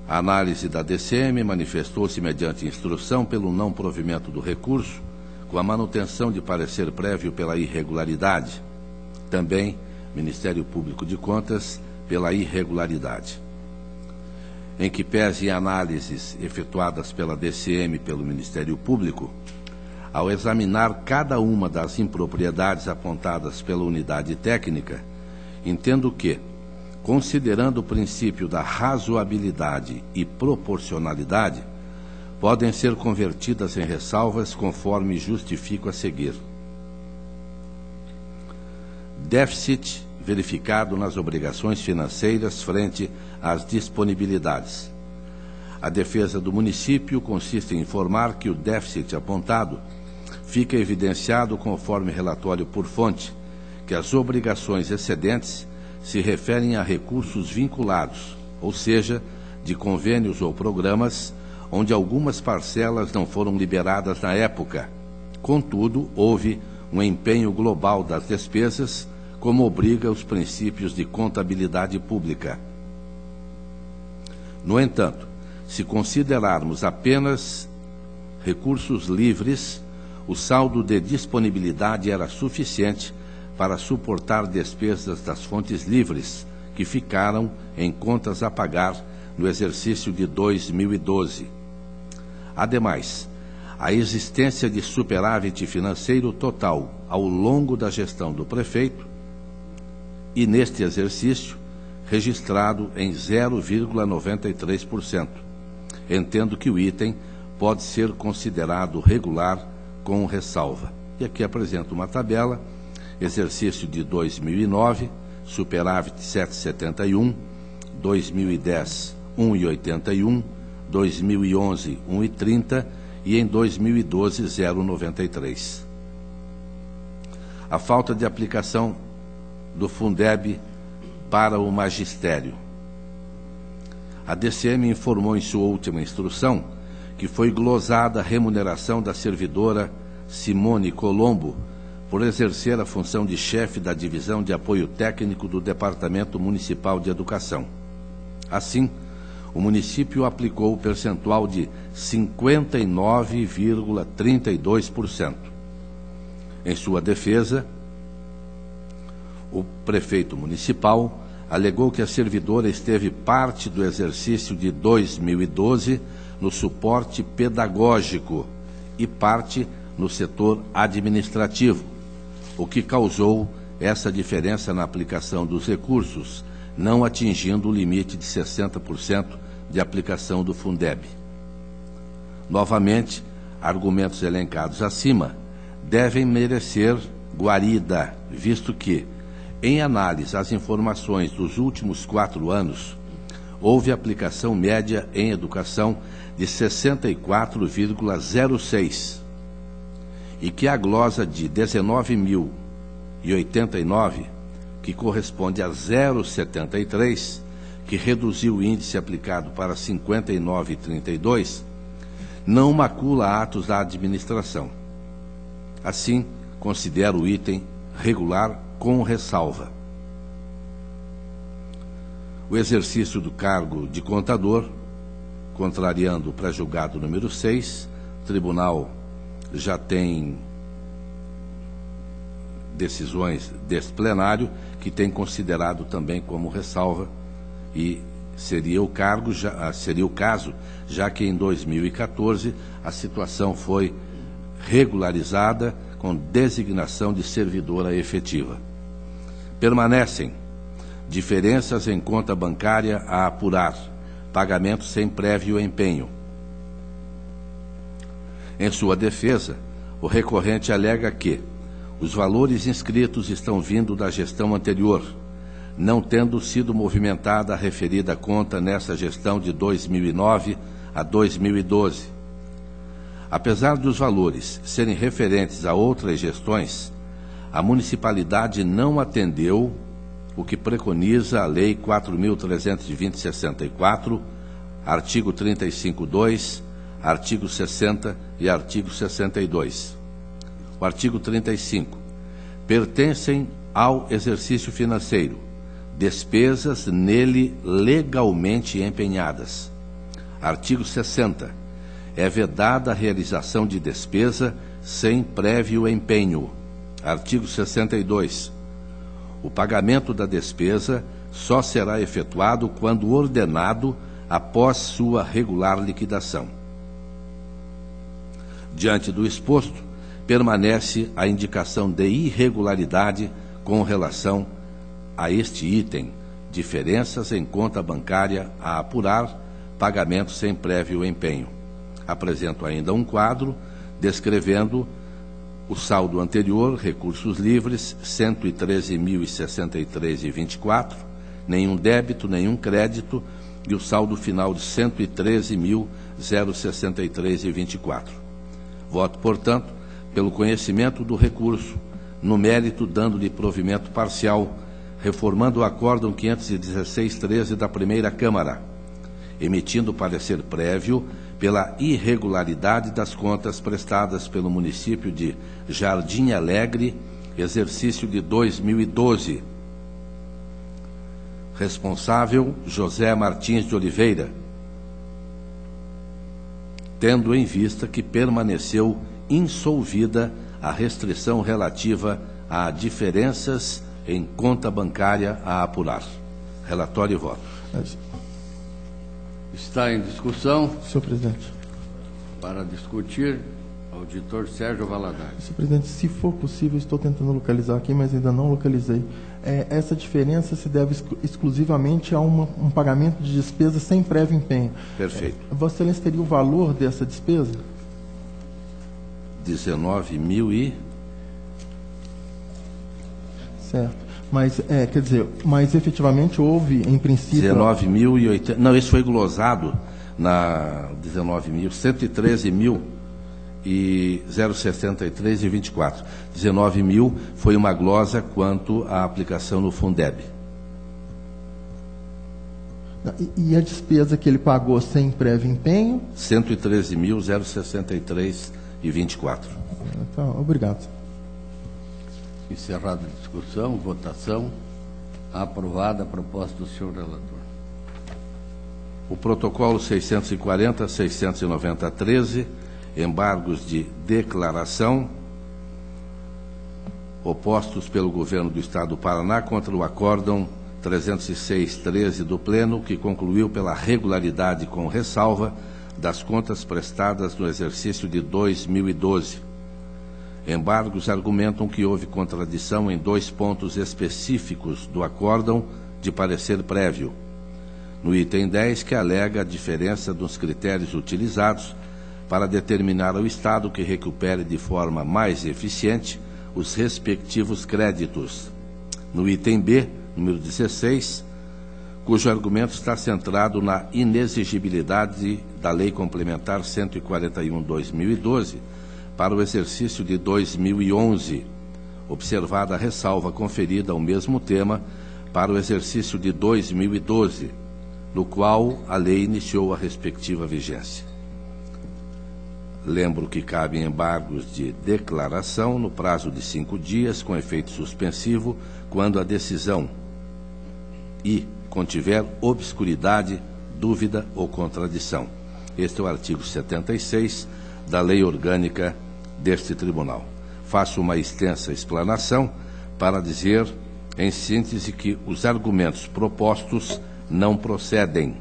A análise da DCM manifestou-se mediante instrução pelo não provimento do recurso, com a manutenção de parecer prévio pela irregularidade. Também, Ministério Público de Contas, pela irregularidade. Em que pese análises efetuadas pela DCM e pelo Ministério Público, ao examinar cada uma das impropriedades apontadas pela unidade técnica, entendo que, considerando o princípio da razoabilidade e proporcionalidade, podem ser convertidas em ressalvas conforme justifico a seguir. Déficit verificado nas obrigações financeiras frente às disponibilidades. A defesa do município consiste em informar que o déficit apontado fica evidenciado conforme relatório por fonte, que as obrigações excedentes se referem a recursos vinculados, ou seja, de convênios ou programas, onde algumas parcelas não foram liberadas na época. Contudo, houve um empenho global das despesas, como obriga os princípios de contabilidade pública. No entanto, se considerarmos apenas recursos livres, o saldo de disponibilidade era suficiente para suportar despesas das fontes livres, que ficaram em contas a pagar no exercício de 2012. Ademais, a existência de superávit financeiro total ao longo da gestão do prefeito e, neste exercício, registrado em 0,93%. Entendo que o item pode ser considerado regular com ressalva. E aqui apresento uma tabela: exercício de 2009, superávit 7,71, 2010, 1,81, 2011, 1,30 e em 2012, 0,93. A falta de aplicação do Fundeb para o magistério. A DCM informou em sua última instrução que foi glosada a remuneração da servidora Simone Colombo por exercer a função de chefe da Divisão de Apoio Técnico do Departamento Municipal de Educação. Assim, o município aplicou o percentual de 59,32%. Em sua defesa, o prefeito municipal alegou que a servidora esteve parte do exercício de 2012 no suporte pedagógico e parte no setor administrativo, o que causou essa diferença na aplicação dos recursos, não atingindo o limite de 60% de aplicação do Fundeb. Novamente, argumentos elencados acima devem merecer guarida, visto que, em análise às informações dos últimos 4 anos, houve aplicação média em educação de 64,06 e que a glosa de 19.089, que corresponde a 0,73, que reduziu o índice aplicado para 59,32, não macula atos da administração. Assim, considero o item regular com ressalva. O exercício do cargo de contador contrariando o pré-julgado número 6, o tribunal já tem decisões deste plenário que tem considerado também como ressalva, e seria o caso, já que em 2014 a situação foi regularizada com designação de servidora efetiva. Permanecem diferenças em conta bancária a apurar, pagamento sem prévio empenho. Em sua defesa, o recorrente alega que os valores inscritos estão vindo da gestão anterior, não tendo sido movimentada a referida conta nessa gestão de 2009 a 2012. Apesar dos valores serem referentes a outras gestões, a municipalidade não atendeu o que preconiza a Lei 4.320/64, artigo 35.2, artigo 60 e artigo 62. O artigo 35. Pertencem ao exercício financeiro despesas nele legalmente empenhadas. Artigo 60. É vedada a realização de despesa sem prévio empenho. Artigo 62. O pagamento da despesa só será efetuado quando ordenado após sua regular liquidação. Diante do exposto, permanece a indicação de irregularidade com relação a este item, diferenças em conta bancária a apurar, pagamento sem prévio empenho. Apresento ainda um quadro descrevendo o saldo anterior, recursos livres, 113.063,24, nenhum débito, nenhum crédito, e o saldo final de 113.063,24. Voto, portanto, pelo conhecimento do recurso, no mérito dando-lhe provimento parcial, reformando o Acórdão 516-13 da Primeira Câmara, emitindo parecer prévio pela irregularidade das contas prestadas pelo município de Jardim Alegre, exercício de 2012. Responsável, José Martins de Oliveira, tendo em vista que permaneceu insolvida a restrição relativa a diferenças em conta bancária a apurar. Relatório e voto. Está em discussão. Senhor presidente. Para discutir, auditor Sérgio Valadares. Senhor presidente, se for possível, estou tentando localizar aqui, mas ainda não localizei. Essa diferença se deve exclusivamente a um pagamento de despesa sem prévio empenho. Perfeito. Vossa Excelência teria o valor dessa despesa? 19.000 e... Certo. Mas, quer dizer, mas efetivamente houve, em princípio... 19.080... Não, isso foi glosado na 19.000, 113.063,24. 19.000 foi uma glosa quanto à aplicação no Fundeb. E a despesa que ele pagou sem prévio empenho? 113.063,24. Então, obrigado. Encerrada a discussão, votação. Aprovada a proposta do senhor relator. O protocolo 640-690-13, embargos de declaração opostos pelo governo do Estado do Paraná contra o Acórdão 306-13 do Pleno, que concluiu pela regularidade com ressalva das contas prestadas no exercício de 2012. Embargos argumentam que houve contradição em 2 pontos específicos do acórdão de parecer prévio. No item 10, que alega a diferença dos critérios utilizados para determinar ao Estado que recupere de forma mais eficiente os respectivos créditos. No item B, número 16, cujo argumento está centrado na inexigibilidade da Lei Complementar 141/2012, para o exercício de 2011, observada a ressalva conferida ao mesmo tema para o exercício de 2012, no qual a lei iniciou a respectiva vigência. Lembro que cabem embargos de declaração no prazo de 5 dias, com efeito suspensivo, quando a decisão contiver obscuridade, dúvida ou contradição. Este é o artigo 76 da Lei Orgânica deste Tribunal. Faço uma extensa explanação para dizer, em síntese, que os argumentos propostos não procedem.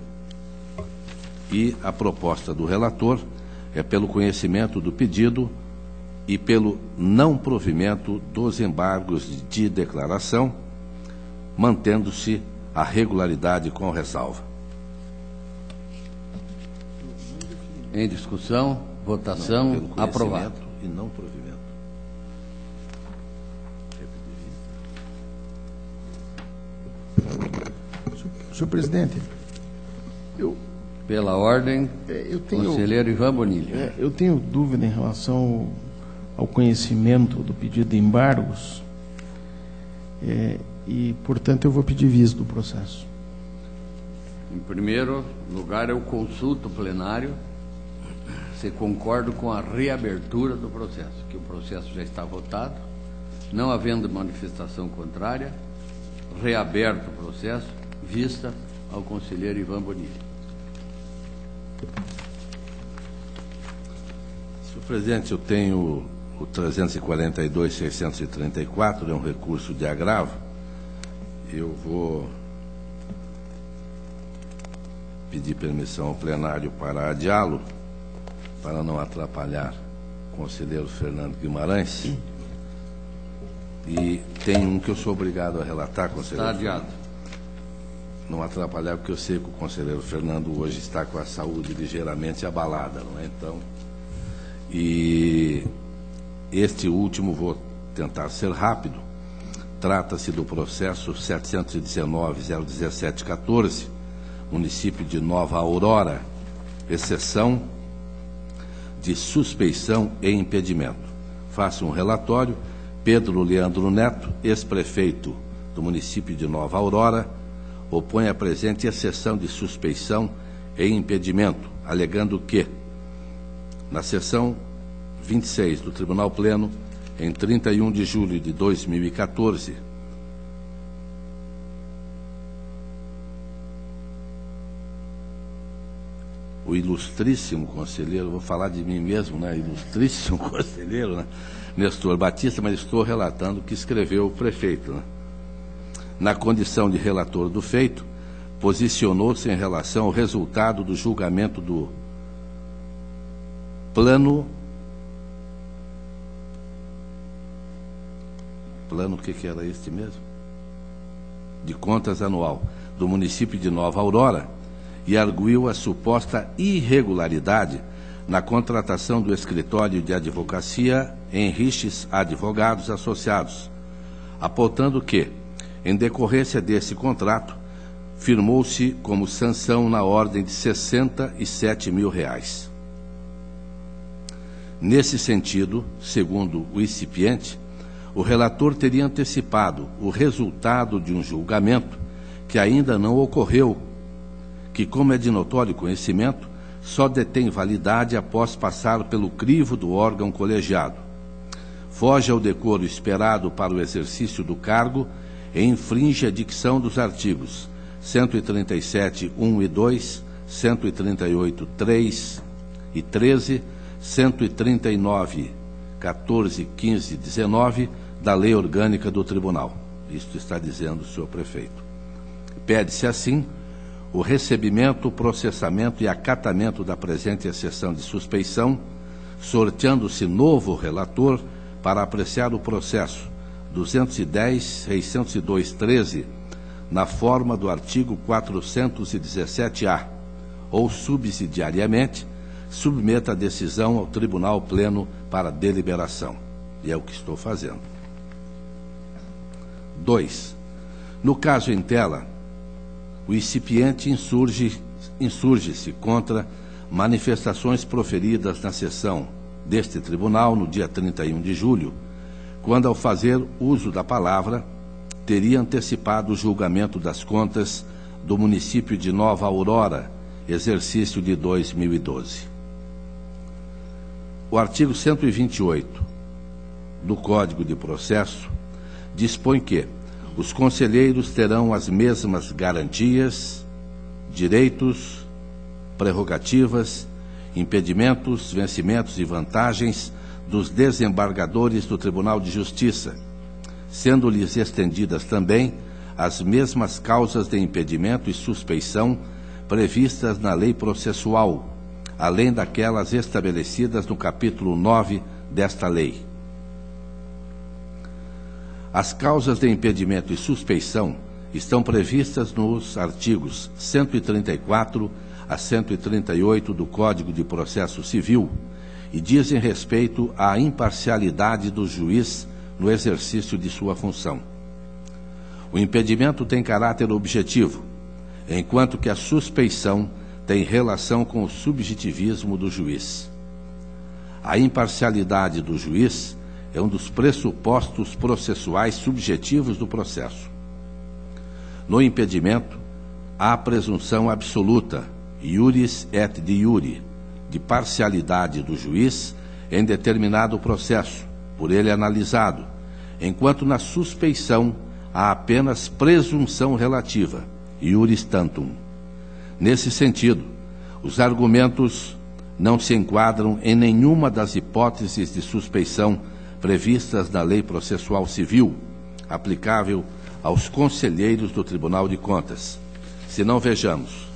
E a proposta do relator é pelo conhecimento do pedido e pelo não provimento dos embargos de declaração, mantendo-se a regularidade com ressalva. Em discussão, votação, Pelo aprovado. conhecimento e não provimento. Senhor presidente, Pela ordem, eu tenho... conselheiro Ivan Bonilha. Eu tenho dúvida em relação ao conhecimento do pedido de embargos e, portanto, eu vou pedir vista do processo. Em primeiro lugar, eu consulto o plenário se concordo com a reabertura do processo, que o processo já está votado, não havendo manifestação contrária, reaberto o processo, vista ao conselheiro Ivan Bonilha. Senhor presidente, eu tenho o 342.634, é um recurso de agravo. Eu vou pedir permissão ao plenário para adiá-lo, para não atrapalhar o conselheiro Fernando Guimarães. E tem um que eu sou obrigado a relatar, conselheiro. Está adiado. Não atrapalhar, porque eu sei que o conselheiro Fernando hoje está com a saúde ligeiramente abalada, não é? Então, e este último, vou tentar ser rápido, trata-se do processo 719.01714, município de Nova Aurora, exceção de suspeição e impedimento. Faço um relatório. Pedro Leandro Neto, ex-prefeito do município de Nova Aurora, opõe a presente exceção de suspeição e impedimento, alegando que, na sessão 26 do Tribunal Pleno, em 31 de julho de 2014, o ilustríssimo conselheiro, vou falar de mim mesmo, né? Ilustríssimo conselheiro, né? Nestor Batista, mas estou relatando o que escreveu o prefeito, né? Na condição de relator do feito, posicionou-se em relação ao resultado do julgamento do plano o que era este mesmo? De contas anual do município de Nova Aurora, e arguiu a suposta irregularidade na contratação do escritório de advocacia Henriches Advogados Associados, apontando que, em decorrência desse contrato, firmou-se como sanção na ordem de R$67 mil. Nesse sentido, segundo o incipiente, o relator teria antecipado o resultado de um julgamento que ainda não ocorreu, que, como é de notório conhecimento, só detém validade após passar pelo crivo do órgão colegiado. Foge ao decoro esperado para o exercício do cargo e infringe a dicção dos artigos 137, 1 e 2, 138, 3 e 13, 139, 14, 15 e 19 da Lei Orgânica do Tribunal. Isto está dizendo o senhor prefeito. Pede-se, assim, o recebimento, processamento e acatamento da presente exceção de suspeição, sorteando-se novo relator para apreciar o processo 210.602.13, na forma do artigo 417-A, ou subsidiariamente, submeta a decisão ao Tribunal Pleno para deliberação. E é o que estou fazendo. 2. No caso em tela, o incipiente insurge-se contra manifestações proferidas na sessão deste tribunal no dia 31 de julho, quando, ao fazer uso da palavra, teria antecipado o julgamento das contas do município de Nova Aurora, exercício de 2012. O artigo 128 do Código de Processo dispõe que os conselheiros terão as mesmas garantias, direitos, prerrogativas impedimentos, vencimentos e vantagens dos desembargadores do Tribunal de Justiça, sendo-lhes estendidas também as mesmas causas de impedimento e suspeição previstas na lei processual, além daquelas estabelecidas no capítulo 9 desta lei. As causas de impedimento e suspeição estão previstas nos artigos 134 a 138 do Código de Processo Civil e dizem respeito à imparcialidade do juiz no exercício de sua função. O impedimento tem caráter objetivo, enquanto que a suspeição tem relação com o subjetivismo do juiz. A imparcialidade do juiz é um dos pressupostos processuais subjetivos do processo. No impedimento, há a presunção absoluta, iuris et de iure, de parcialidade do juiz em determinado processo, por ele analisado, enquanto na suspeição há apenas presunção relativa, iuris tantum. Nesse sentido, os argumentos não se enquadram em nenhuma das hipóteses de suspeição previstas na Lei Processual Civil, aplicável aos conselheiros do Tribunal de Contas. Se não, vejamos.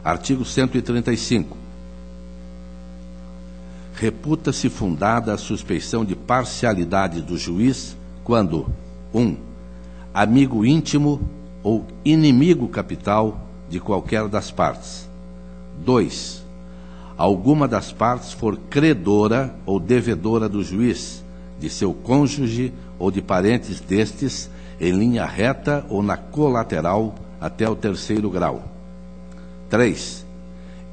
Artigo 135. Reputa-se fundada a suspeição de parcialidade do juiz quando 1. Amigo íntimo ou inimigo capital de qualquer das partes. 2. Alguma das partes for credora ou devedora do juiz, de seu cônjuge ou de parentes destes, em linha reta ou na colateral até o 3º grau. 3.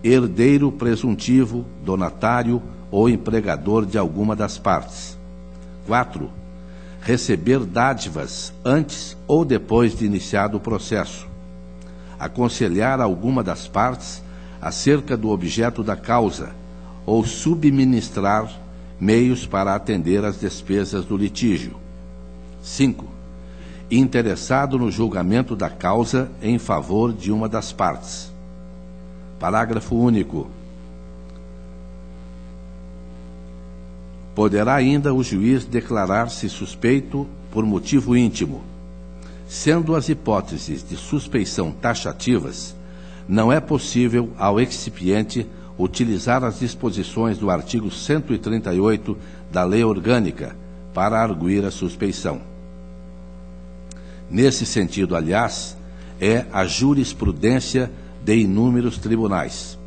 Herdeiro presuntivo, donatário ou empregador de alguma das partes. 4. Receber dádivas antes ou depois de iniciado o processo. Aconselhar alguma das partes acerca do objeto da causa ou subministrar meios para atender às despesas do litígio. 5. Interessado no julgamento da causa em favor de uma das partes. Parágrafo único. Poderá ainda o juiz declarar-se suspeito por motivo íntimo. Sendo as hipóteses de suspeição taxativas, não é possível ao excipiente utilizar as disposições do artigo 138 da Lei Orgânica para arguir a suspeição. Nesse sentido, aliás, é a jurisprudência de inúmeros tribunais.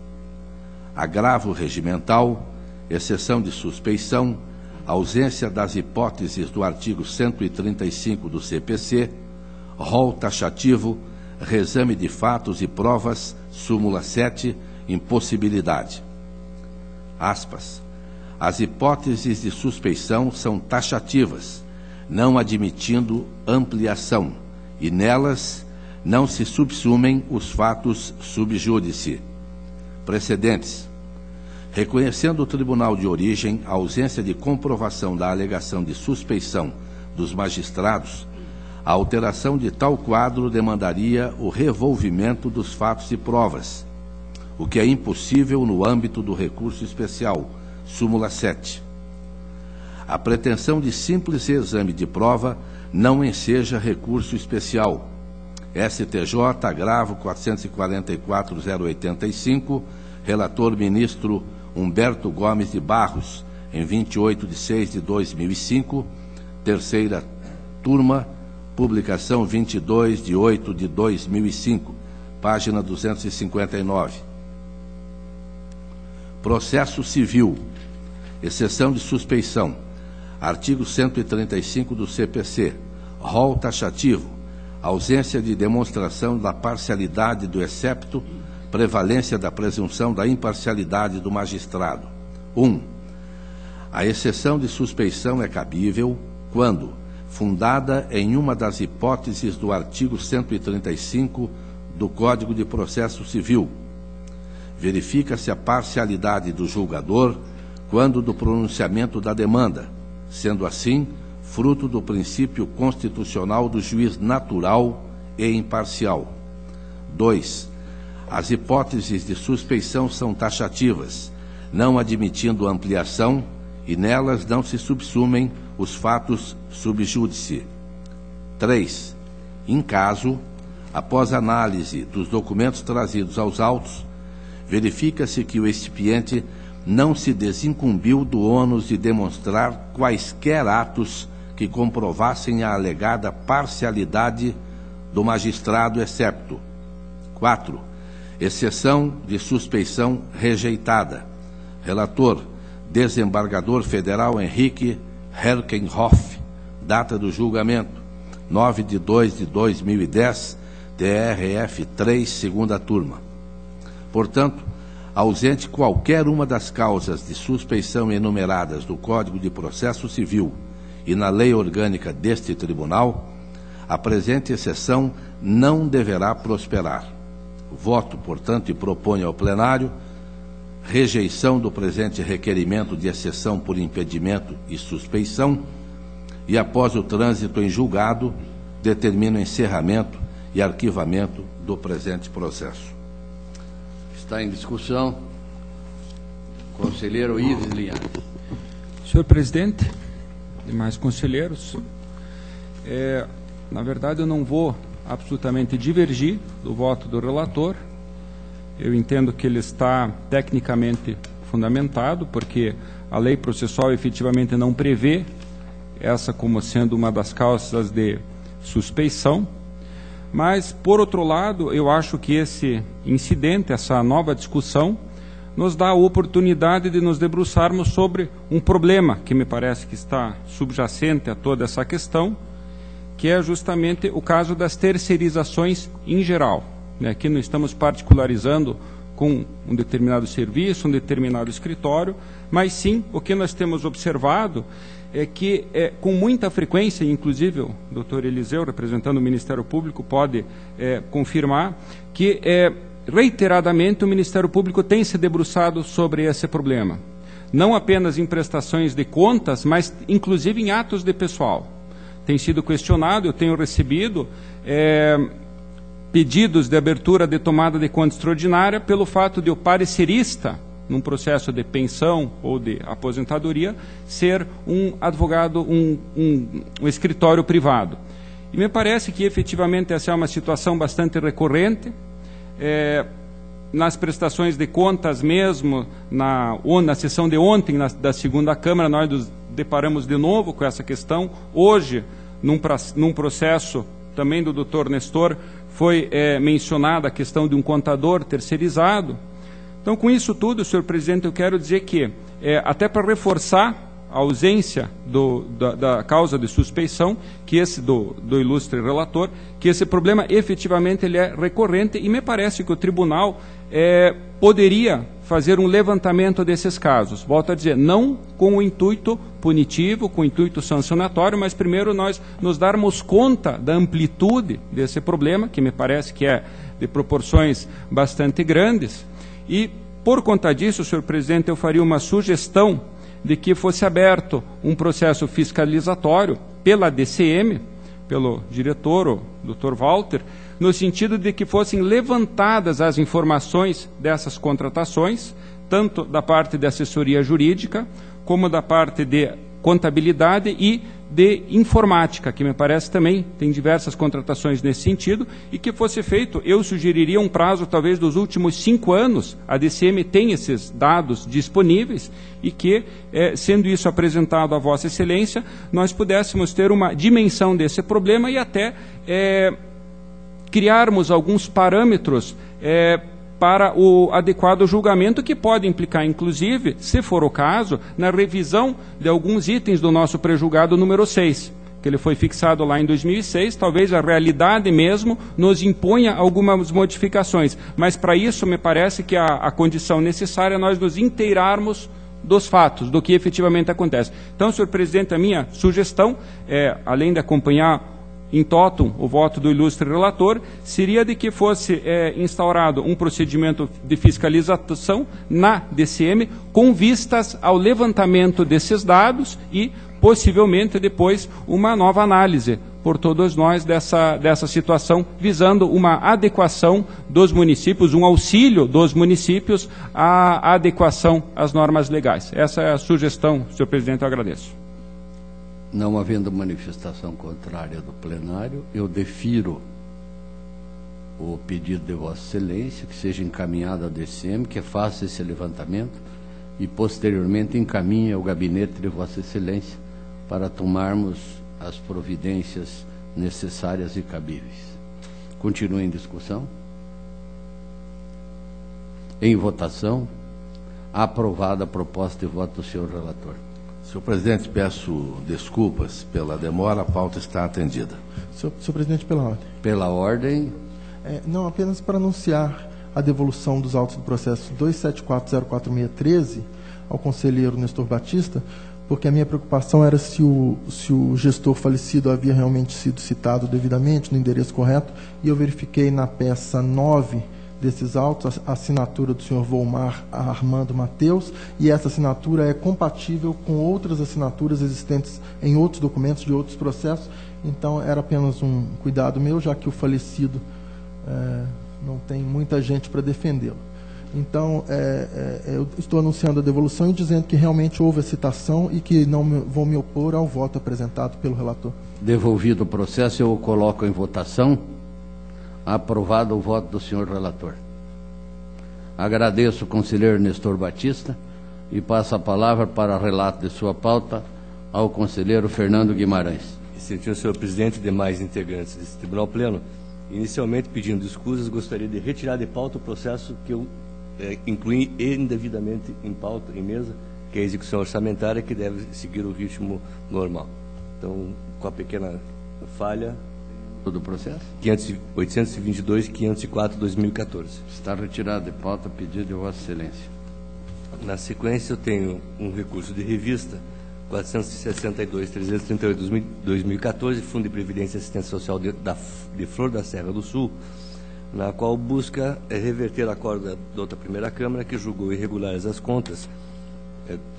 Agravo regimental, exceção de suspeição, ausência das hipóteses do artigo 135 do CPC, rol taxativo, reexame de fatos e provas, súmula 7, impossibilidade. Aspas. As hipóteses de suspeição são taxativas, não admitindo ampliação, e nelas não se subsumem os fatos sub judice. Precedentes. Reconhecendo o tribunal de origem a ausência de comprovação da alegação de suspeição dos magistrados, a alteração de tal quadro demandaria o revolvimento dos fatos e provas, o que é impossível no âmbito do recurso especial, súmula 7. A pretensão de simples exame de prova não enseja recurso especial. STJ, agravo 444.085, relator ministro Humberto Gomes de Barros, em 28 de 6 de 2005, terceira turma, publicação 22 de 8 de 2005, página 259. Processo civil, exceção de suspeição, artigo 135 do CPC, rol taxativo, ausência de demonstração da parcialidade do excepto, prevalência da presunção da imparcialidade do magistrado. 1. A exceção de suspeição é cabível quando, fundada em uma das hipóteses do artigo 135 do Código de Processo Civil, verifica-se a parcialidade do julgador quando do pronunciamento da demanda, sendo assim fruto do princípio constitucional do juiz natural e imparcial. 2. As hipóteses de suspeição são taxativas, não admitindo ampliação, e nelas não se subsumem os fatos sub júdice. 3. Em caso, após análise dos documentos trazidos aos autos, verifica-se que o excipiente não se desincumbiu do ônus de demonstrar quaisquer atos que comprovassem a alegada parcialidade do magistrado excepto. 4. Exceção de suspeição rejeitada. Relator, desembargador federal Henrique Herkenhoff. Data do julgamento, 9/2/2010, TRF 3, segunda turma. Portanto, ausente qualquer uma das causas de suspeição enumeradas do Código de Processo Civil e na lei orgânica deste tribunal, a presente exceção não deverá prosperar. Voto, portanto, e proponho ao plenário rejeição do presente requerimento de exceção por impedimento e suspeição e, após o trânsito em julgado, determino encerramento e arquivamento do presente processo. Está em discussão. Conselheiro Ives Linhares. Senhor presidente, demais conselheiros, na verdade eu não vou absolutamente divergir do voto do relator. Eu entendo que ele está tecnicamente fundamentado, porque a lei processual efetivamente não prevê essa como sendo uma das causas de suspeição. Mas, por outro lado, eu acho que esse incidente, essa nova discussão, nos dá a oportunidade de nos debruçarmos sobre um problema que me parece que está subjacente a toda essa questão, que é justamente o caso das terceirizações em geral. Aqui não estamos particularizando com um determinado serviço, um determinado escritório, mas sim o que nós temos observado é que, com muita frequência, inclusive o doutor Eliseu, representando o Ministério Público, pode confirmar que, reiteradamente, o Ministério Público tem se debruçado sobre esse problema. Não apenas em prestações de contas, mas inclusive em atos de pessoal. Tem sido questionado, eu tenho recebido pedidos de abertura de tomada de conta extraordinária pelo fato de o parecerista, num processo de pensão ou de aposentadoria, ser um advogado, um escritório privado. E me parece que efetivamente essa é uma situação bastante recorrente. Nas prestações de contas mesmo, na sessão de ontem da segunda Câmara, nós nos deparamos de novo com essa questão. Hoje, num processo também do doutor Nestor, foi mencionada a questão de um contador terceirizado. Então, com isso tudo, senhor presidente, eu quero dizer que, até para reforçar a ausência da causa de suspeição, que esse do ilustre relator, que esse problema efetivamente ele é recorrente, e me parece que o tribunal poderia fazer um levantamento desses casos. Volto a dizer, não com o intuito punitivo, com o intuito sancionatório, mas primeiro nós nos darmos conta da amplitude desse problema, que me parece que é de proporções bastante grandes, e por conta disso, senhor presidente, eu faria uma sugestão de que fosse aberto um processo fiscalizatório pela DCM, pelo diretor, o Dr. Walter, no sentido de que fossem levantadas as informações dessas contratações, tanto da parte de assessoria jurídica, como da parte de contabilidade e de informática, que me parece também tem diversas contratações nesse sentido, e que fosse feito, eu sugeriria um prazo talvez dos últimos 5 anos, a DCM tem esses dados disponíveis, e que, sendo isso apresentado a Vossa Excelência, nós pudéssemos ter uma dimensão desse problema e até criarmos alguns parâmetros para o adequado julgamento, que pode implicar, inclusive, se for o caso, na revisão de alguns itens do nosso prejulgado número 6, que ele foi fixado lá em 2006, talvez a realidade mesmo nos imponha algumas modificações, mas para isso me parece que a condição necessária é nós nos inteirarmos dos fatos, do que efetivamente acontece. Então, senhor presidente, a minha sugestão é, além de acompanhar em totum o voto do ilustre relator, seria de que fosse instaurado um procedimento de fiscalização na DCM com vistas ao levantamento desses dados e, possivelmente, depois, uma nova análise por todos nós dessa situação, visando uma adequação dos municípios, um auxílio dos municípios à adequação às normas legais. Essa é a sugestão, senhor presidente, eu agradeço. Não havendo manifestação contrária do plenário, eu defiro o pedido de Vossa Excelência, que seja encaminhado à DCM, que faça esse levantamento e, posteriormente, encaminhe ao gabinete de Vossa Excelência para tomarmos as providências necessárias e cabíveis. Continua em discussão. Em votação. Aprovada a proposta de voto do senhor relator. Senhor presidente, peço desculpas pela demora, a pauta está atendida. Senhor presidente, pela ordem. Pela ordem. Não, apenas para anunciar a devolução dos autos do processo 2740463 ao conselheiro Nestor Batista, porque a minha preocupação era se o gestor falecido havia realmente sido citado devidamente, no endereço correto, e eu verifiquei na peça 9 desses autos a assinatura do senhor Volmar Armando Mateus, e essa assinatura é compatível com outras assinaturas existentes em outros documentos de outros processos, então era apenas um cuidado meu, já que o falecido não tem muita gente para defendê-lo. Então, eu estou anunciando a devolução e dizendo que realmente houve a citação e que não vou me opor ao voto apresentado pelo relator. Devolvido o processo, eu o coloco em votação. Aprovado o voto do senhor relator. Agradeço o conselheiro Nestor Batista e passo a palavra para relato de sua pauta ao conselheiro Fernando Guimarães. Excelentíssimo senhor presidente e demais integrantes desse tribunal pleno, inicialmente pedindo escusas, gostaria de retirar de pauta o processo que eu incluí indevidamente em pauta, em mesa, que é a execução orçamentária, que deve seguir o ritmo normal. Então, com a pequena falha... Do processo? 822 e 504/2014. Está retirado de pauta pedido de Vossa Excelência. Na sequência, eu tenho um recurso de revista 462.338/2014, Fundo de Previdência e Assistência Social de Flor da Serra do Sul, na qual busca reverter a acordo da outra primeira Câmara, que julgou irregulares as contas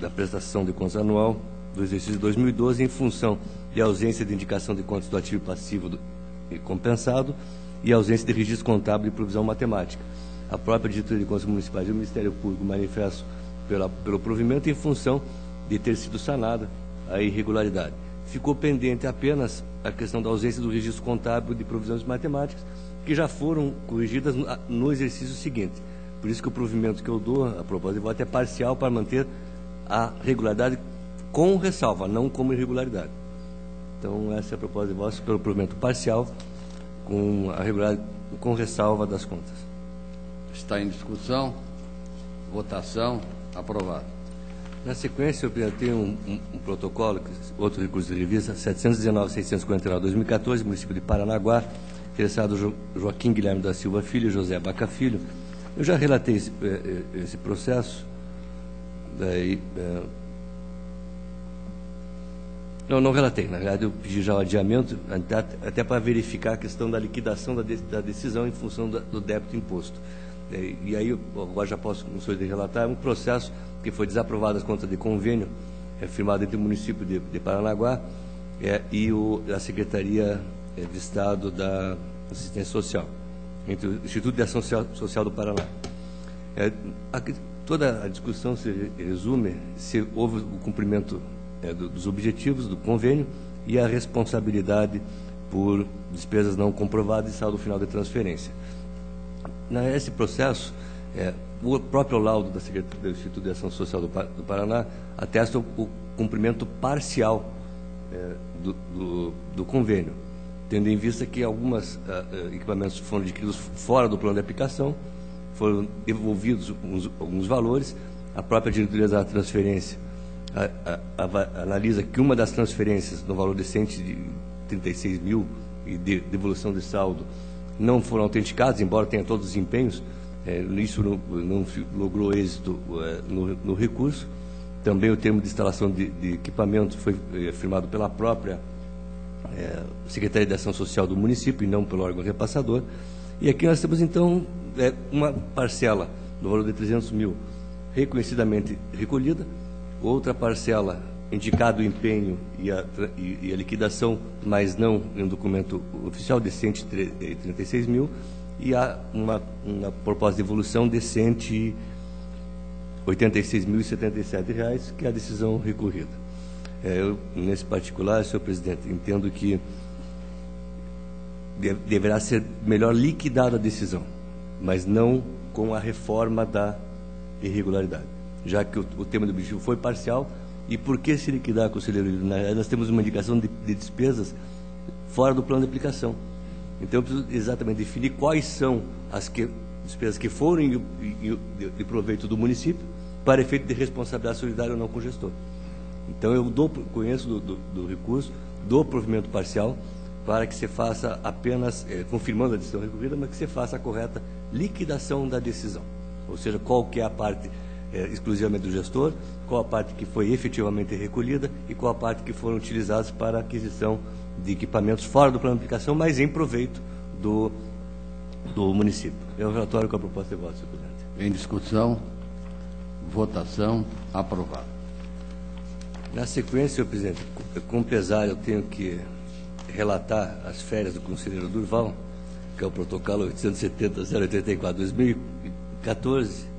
da prestação de contas anual do exercício de 2012 em função de ausência de indicação de contas do ativo e passivo compensado e ausência de registro contábil e provisão matemática. A própria Diretoria de Contas Municipais e o Ministério Público manifestam pelo provimento em função de ter sido sanada a irregularidade. Ficou pendente apenas a questão da ausência do registro contábil de provisões matemáticas, que já foram corrigidas no exercício seguinte. Por isso que o provimento que eu dou, a proposta de voto, é parcial para manter a regularidade com ressalva, não como irregularidade. Então, essa é a proposta de voto pelo provimento parcial, com a regularidade com ressalva das contas. Está em discussão. Votação. Aprovado. Na sequência, eu tenho um protocolo, outro recurso de revista, 719.649/2014, município de Paranaguá, interessado Joaquim Guilherme da Silva Filho e José Baca Filho. Eu já relatei esse processo, daí... Não relatei, na verdade eu pedi já o adiamento, até para verificar a questão da liquidação da decisão em função do débito imposto. E aí, agora já posso, como senhor, relatar, um processo que foi desaprovado as contas de convênio, firmado entre o município de Paranaguá e a Secretaria de Estado da Assistência Social, entre o Instituto de Ação Social do Paraná. Toda a discussão se resume se houve o cumprimento dos objetivos do convênio e a responsabilidade por despesas não comprovadas e saldo final de transferência. Nesse processo, o próprio laudo da Secretaria do Instituto de Ação Social do Paraná atesta o cumprimento parcial do convênio, tendo em vista que alguns equipamentos foram adquiridos fora do plano de aplicação, foram devolvidos alguns valores, a própria diretoria da transferência analisa que uma das transferências no valor de 136 mil e de devolução de saldo não foram autenticados, embora tenha todos os empenhos, isso não logrou êxito no recurso. Também o termo de instalação de equipamento foi firmado pela própria Secretaria de Ação Social do município e não pelo órgão repassador. E aqui nós temos, então, uma parcela no valor de 300 mil reconhecidamente recolhida, outra parcela indicado o empenho e a liquidação, mas não em um documento oficial, de 136 mil, e há uma proposta de evolução de R$ 186.077, que é a decisão recorrida. Eu, nesse particular, senhor presidente, entendo que deverá ser melhor liquidada a decisão, mas não com a reforma da irregularidade, já que o tema do objetivo foi parcial. E por que se liquidar, conselheiro? Nós temos uma indicação de despesas fora do plano de aplicação. Então, eu preciso exatamente definir quais são as despesas que foram de proveito do município para efeito de responsabilidade solidária ou não com o gestor. Então, eu conheço do recurso, dou provimento parcial para que se faça apenas, confirmando a decisão recorrida, mas que se faça a correta liquidação da decisão. Ou seja, qual que é a parte exclusivamente do gestor, qual a parte que foi efetivamente recolhida e qual a parte que foram utilizadas para aquisição de equipamentos fora do plano de aplicação, mas em proveito do município. É o relatório com a proposta de voto, senhor presidente. Em discussão, votação, aprovado. Na sequência, senhor presidente, com pesar, eu tenho que relatar as férias do conselheiro Durval, que é o protocolo 870-084-2014,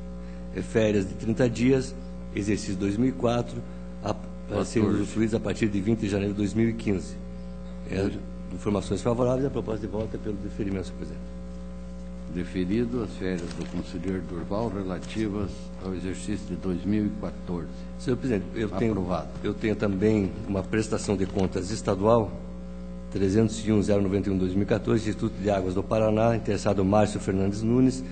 férias de 30 dias, exercício 2004, para serem usufruídos a partir de 20 de janeiro de 2015. Informações favoráveis, a proposta de voto é pelo deferimento, senhor presidente. Deferido as férias do conselheiro Durval relativas ao exercício de 2014. Senhor presidente, Aprovado. Eu tenho também uma prestação de contas estadual, 301.091/2014, Instituto de Águas do Paraná, interessado Márcio Fernandes Nunes,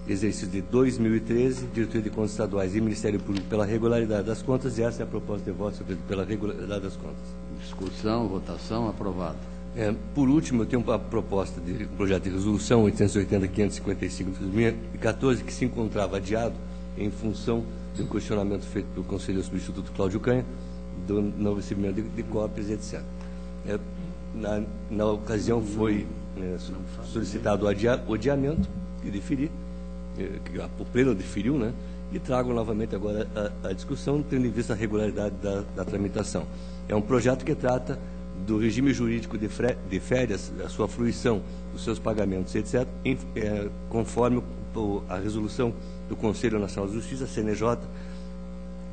exercício de 2013, Diretoria de Contas Estaduais e Ministério Público pela regularidade das contas, e essa é a proposta de voto, senhor presidente, pela regularidade das contas. Discussão, votação, aprovado. Por último, eu tenho uma proposta de projeto de resolução 880.555/2014, que se encontrava adiado em função do questionamento feito pelo conselheiro substituto Cláudio Canha, do não recebimento de cópias, etc. Na ocasião foi solicitado o adiamento, que deferi, que o pleno deferiu, né? E trago novamente agora a discussão, tendo em vista a regularidade da tramitação. É um projeto que trata do regime jurídico de férias, a sua fruição, os seus pagamentos, etc., conforme a resolução do Conselho Nacional de Justiça, CNJ,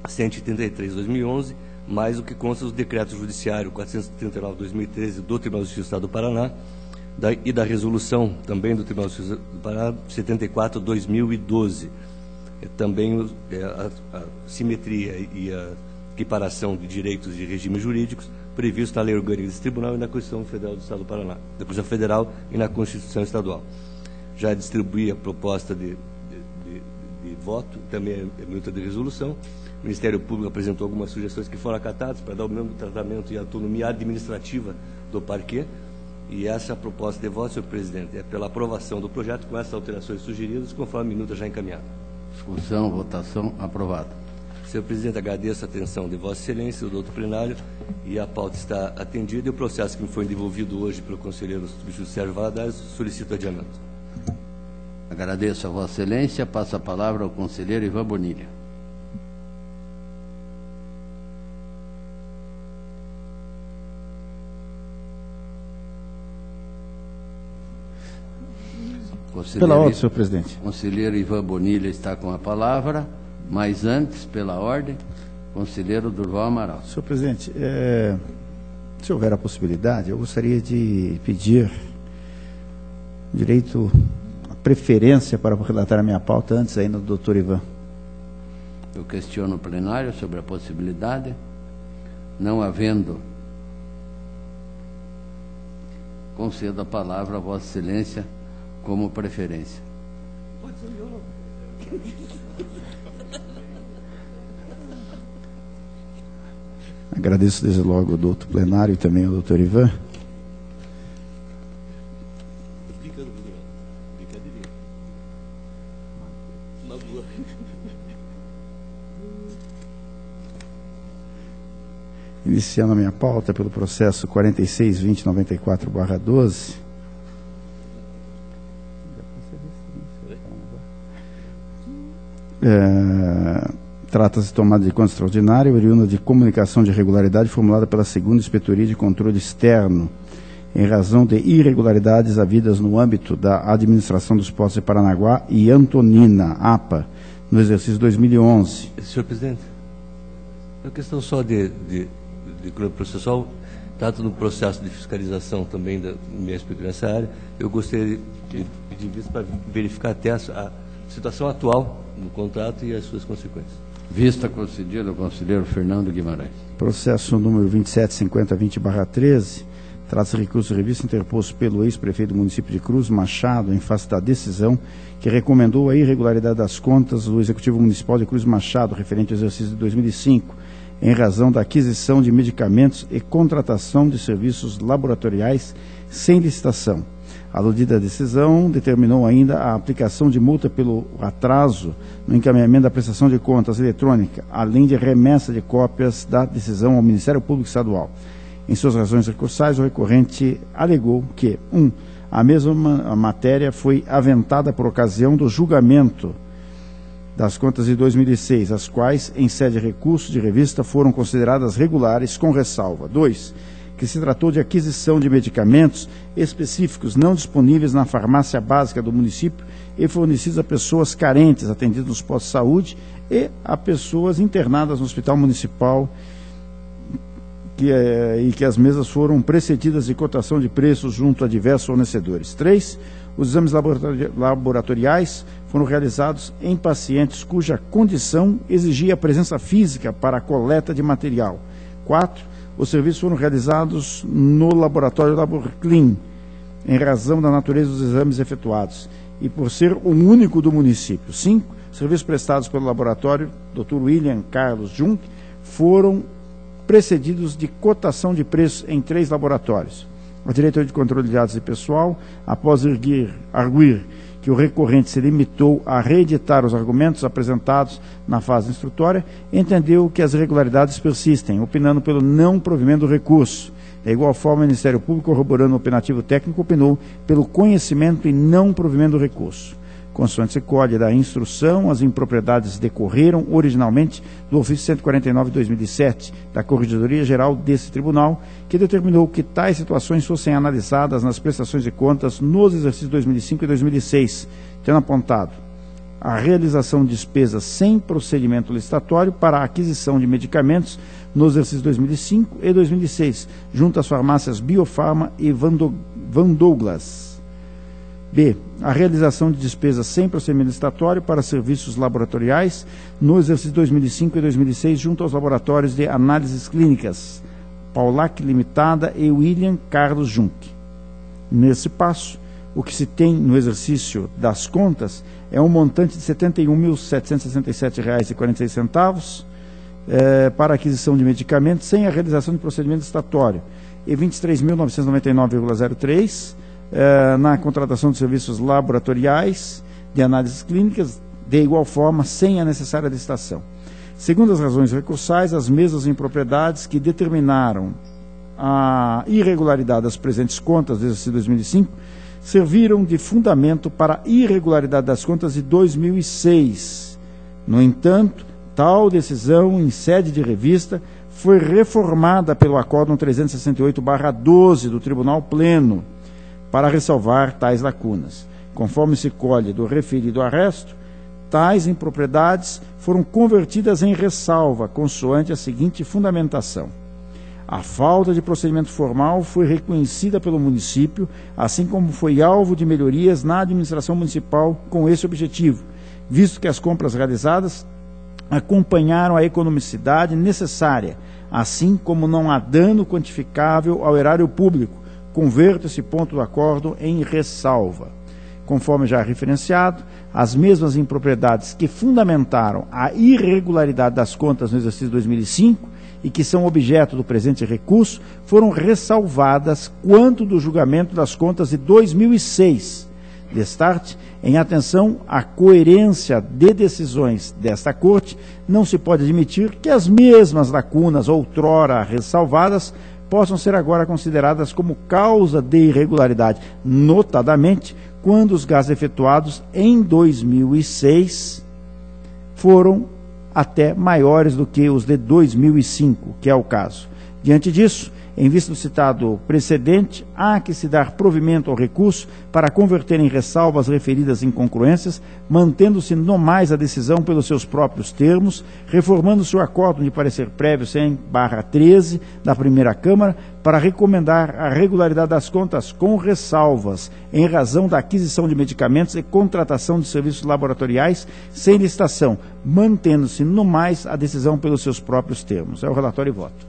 133/2011, mais o que consta do decreto judiciário 439/2013 do Tribunal de Justiça do Estado do Paraná, e da resolução também do Tribunal de Justiça do Paraná, 74/2012. Também a simetria e a equiparação de direitos e regimes jurídicos previsto na Lei Orgânica desse Tribunal e na Constituição Federal do Estado do Paraná, da Constituição Federal e na Constituição Estadual. Já distribuí a proposta de voto, também a minuta de resolução. O Ministério Público apresentou algumas sugestões que foram acatadas para dar o mesmo tratamento e autonomia administrativa do parquê. E essa proposta de voto, senhor presidente, é pela aprovação do projeto com essas alterações sugeridas, conforme a minuta já encaminhada. Discussão, votação, aprovado. Senhor presidente, agradeço a atenção de Vossa Excelência, do doutor plenário, e a pauta está atendida, e o processo que me foi devolvido hoje pelo conselheiro substituto Sérgio Valadares, solicito adiamento. Agradeço a Vossa Excelência. Passo a palavra ao conselheiro Ivan Bonilha. Pela ordem, senhor presidente. Conselheiro Ivan Bonilha está com a palavra, mas antes, pela ordem, conselheiro Durval Amaral. Senhor presidente, se houver a possibilidade, eu gostaria de pedir direito, a preferência para relatar a minha pauta antes ainda do doutor Ivan. Eu questiono o plenário sobre a possibilidade. Não havendo, concedo a palavra a Vossa Excelência como preferência. Pode ser eu, não. Agradeço desde logo ao doutor plenário e também ao doutor Ivan. Iniciando a minha pauta pelo processo 46.2094/12. Trata-se de tomada de conta extraordinária oriunda de comunicação de irregularidade formulada pela segunda Inspetoria de Controle Externo, em razão de irregularidades havidas no âmbito da administração dos postos de Paranaguá e Antonina, APA, no exercício 2011. Senhor presidente, a questão só de cronograma processual, trata do processo de fiscalização também da minha experiência nessa área. Eu gostaria de pedir vista para verificar até a situação atual do contrato e as suas consequências. Vista concedida ao conselheiro Fernando Guimarães. Processo número 275020/13, trata-se de recurso de revista interposto pelo ex-prefeito do município de Cruz Machado em face da decisão que recomendou a irregularidade das contas do Executivo Municipal de Cruz Machado, referente ao exercício de 2005, em razão da aquisição de medicamentos e contratação de serviços laboratoriais sem licitação. A aludida decisão determinou ainda a aplicação de multa pelo atraso no encaminhamento da prestação de contas eletrônica, além de remessa de cópias da decisão ao Ministério Público Estadual. Em suas razões recursais, o recorrente alegou que, a mesma matéria foi aventada por ocasião do julgamento das contas de 2006, as quais, em sede de recurso de revista, foram consideradas regulares, com ressalva. 2. Que se tratou de aquisição de medicamentos específicos não disponíveis na farmácia básica do município e fornecidos a pessoas carentes atendidas nos postos de saúde e a pessoas internadas no hospital municipal, e que as mesas foram precedidas de cotação de preços junto a diversos fornecedores. 3. Os exames laboratoriais foram realizados em pacientes cuja condição exigia a presença física para a coleta de material. 4. Os serviços foram realizados no laboratório LaborClean, em razão da natureza dos exames efetuados, e por ser o único do município. 5. Serviços prestados pelo laboratório Dr. William Carlos Junk foram precedidos de cotação de preços em 3 laboratórios. A Diretoria de Controle de Dados e Pessoal, após arguir que o recorrente se limitou a reeditar os argumentos apresentados na fase instrutória, entendeu que as irregularidades persistem, opinando pelo não provimento do recurso. Da igual forma, o Ministério Público, corroborando o opinativo técnico, opinou pelo conhecimento e não provimento do recurso. Consoante se colhe da instrução, as impropriedades decorreram originalmente do ofício 149 de 2007, da Corregedoria Geral desse Tribunal, que determinou que tais situações fossem analisadas nas prestações de contas nos exercícios 2005 e 2006, tendo apontado a realização de despesas sem procedimento licitatório para a aquisição de medicamentos nos exercícios 2005 e 2006, junto às farmácias Biofarma e Van Douglas. B. A realização de despesas sem procedimento licitatório para serviços laboratoriais no exercício 2005 e 2006 junto aos laboratórios de análises clínicas Paulac Limitada e William Carlos Junk. Nesse passo, o que se tem no exercício das contas é um montante de R$ 71.767,46 para aquisição de medicamentos sem a realização de procedimento licitatório e R$ 23.999,03 na contratação de serviços laboratoriais de análises clínicas, de igual forma, sem a necessária licitação. Segundo as razões recursais, as mesmas impropriedades que determinaram a irregularidade das presentes contas do exercício 2005 serviram de fundamento para a irregularidade das contas de 2006. No entanto, tal decisão, em sede de revista, foi reformada pelo Acórdão 368/12 do Tribunal Pleno, para ressalvar tais lacunas. Conforme se colhe do referido arresto, tais impropriedades foram convertidas em ressalva, consoante a seguinte fundamentação. A falta de procedimento formal foi reconhecida pelo município, assim como foi alvo de melhorias na administração municipal com esse objetivo, visto que as compras realizadas acompanharam a economicidade necessária, assim como não há dano quantificável ao erário público. Converto esse ponto do acórdão em ressalva. Conforme já referenciado, as mesmas impropriedades que fundamentaram a irregularidade das contas no exercício 2005 e que são objeto do presente recurso foram ressalvadas quanto do julgamento das contas de 2006, destarte, em atenção à coerência de decisões desta Corte, não se pode admitir que as mesmas lacunas outrora ressalvadas possam ser agora consideradas como causa de irregularidade, notadamente quando os gastos efetuados em 2006 foram até maiores do que os de 2005, que é o caso. Diante disso, em vista do citado precedente, há que se dar provimento ao recurso para converter em ressalvas referidas incongruências, mantendo-se no mais a decisão pelos seus próprios termos, reformando-se o acórdão de parecer prévio 100/13 da primeira Câmara para recomendar a regularidade das contas com ressalvas em razão da aquisição de medicamentos e contratação de serviços laboratoriais sem licitação, mantendo-se no mais a decisão pelos seus próprios termos. É o relatório e voto.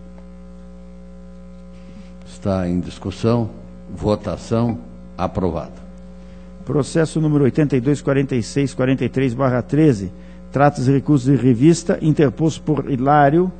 Está em discussão. Votação. Aprovado. Processo número 824643/13. Trata-se de recurso de revista interposto por Hilário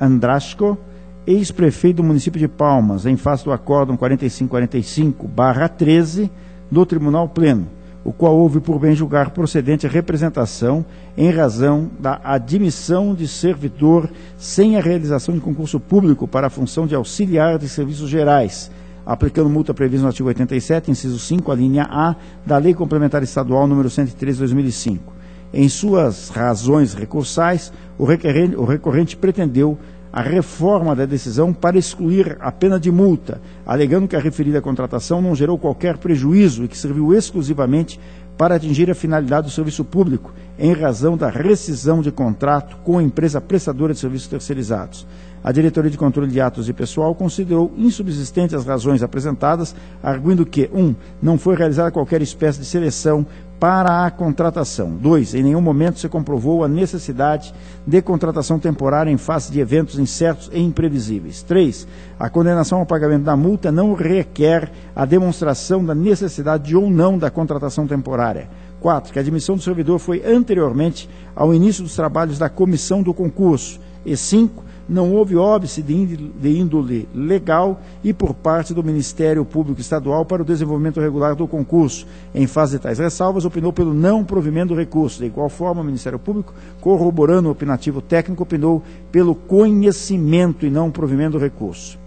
Andrasco, ex-prefeito do município de Palmas, em face do acórdão 4545/13 do Tribunal Pleno, o qual houve por bem julgar procedente a representação em razão da admissão de servidor sem a realização de concurso público para a função de auxiliar de serviços gerais, aplicando multa prevista no artigo 87, inciso 5, a linha A, da Lei Complementar Estadual número 103/2005. Em suas razões recursais, o recorrente pretendeu a reforma da decisão para excluir a pena de multa, alegando que a referida contratação não gerou qualquer prejuízo e que serviu exclusivamente para atingir a finalidade do serviço público, em razão da rescisão de contrato com a empresa prestadora de serviços terceirizados. A Diretoria de Controle de Atos e Pessoal considerou insubsistentes as razões apresentadas, arguindo que, 1. Não foi realizada qualquer espécie de seleção para a contratação. 2. Em nenhum momento se comprovou a necessidade de contratação temporária em face de eventos incertos e imprevisíveis. 3. A condenação ao pagamento da multa não requer a demonstração da necessidade ou não da contratação temporária. 4. Que a admissão do servidor foi anteriormente ao início dos trabalhos da comissão do concurso. E 5. Não houve óbice de índole legal e por parte do Ministério Público Estadual para o desenvolvimento regular do concurso. Em face de tais ressalvas, opinou pelo não provimento do recurso. De igual forma, o Ministério Público, corroborando o opinativo técnico, opinou pelo conhecimento e não provimento do recurso.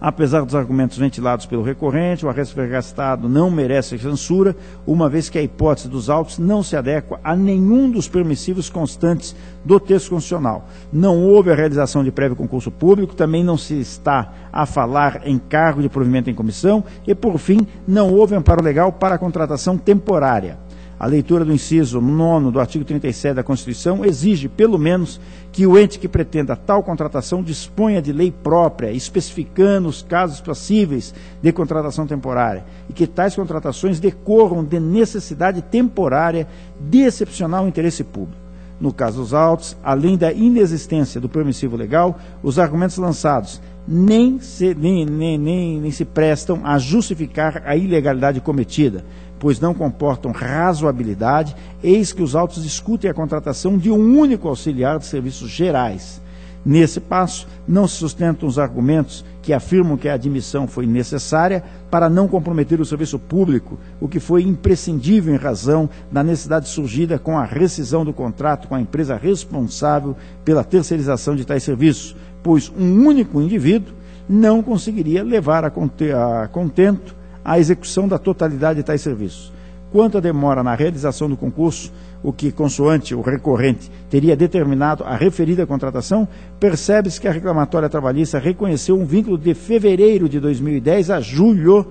Apesar dos argumentos ventilados pelo recorrente, o arresto vergastado não merece censura, uma vez que a hipótese dos autos não se adequa a nenhum dos permissivos constantes do texto constitucional. Não houve a realização de prévio concurso público, também não se está a falar em cargo de provimento em comissão e, por fim, não houve amparo legal para a contratação temporária. A leitura do inciso 9º do artigo 37 da Constituição exige, pelo menos, que o ente que pretenda tal contratação disponha de lei própria, especificando os casos passíveis de contratação temporária, e que tais contratações decorram de necessidade temporária de excepcional interesse público. No caso dos autos, além da inexistência do permissivo legal, os argumentos lançados nem se prestam a justificar a ilegalidade cometida, pois não comportam razoabilidade, eis que os autos discutem a contratação de um único auxiliar de serviços gerais. Nesse passo, não se sustentam os argumentos que afirmam que a admissão foi necessária para não comprometer o serviço público, o que foi imprescindível em razão da necessidade surgida com a rescisão do contrato com a empresa responsável pela terceirização de tais serviços, pois um único indivíduo não conseguiria levar a contento a execução da totalidade de tais serviços. Quanto à demora na realização do concurso, o que, consoante o recorrente, teria determinado a referida contratação, percebe-se que a reclamatória trabalhista reconheceu um vínculo de fevereiro de 2010 a julho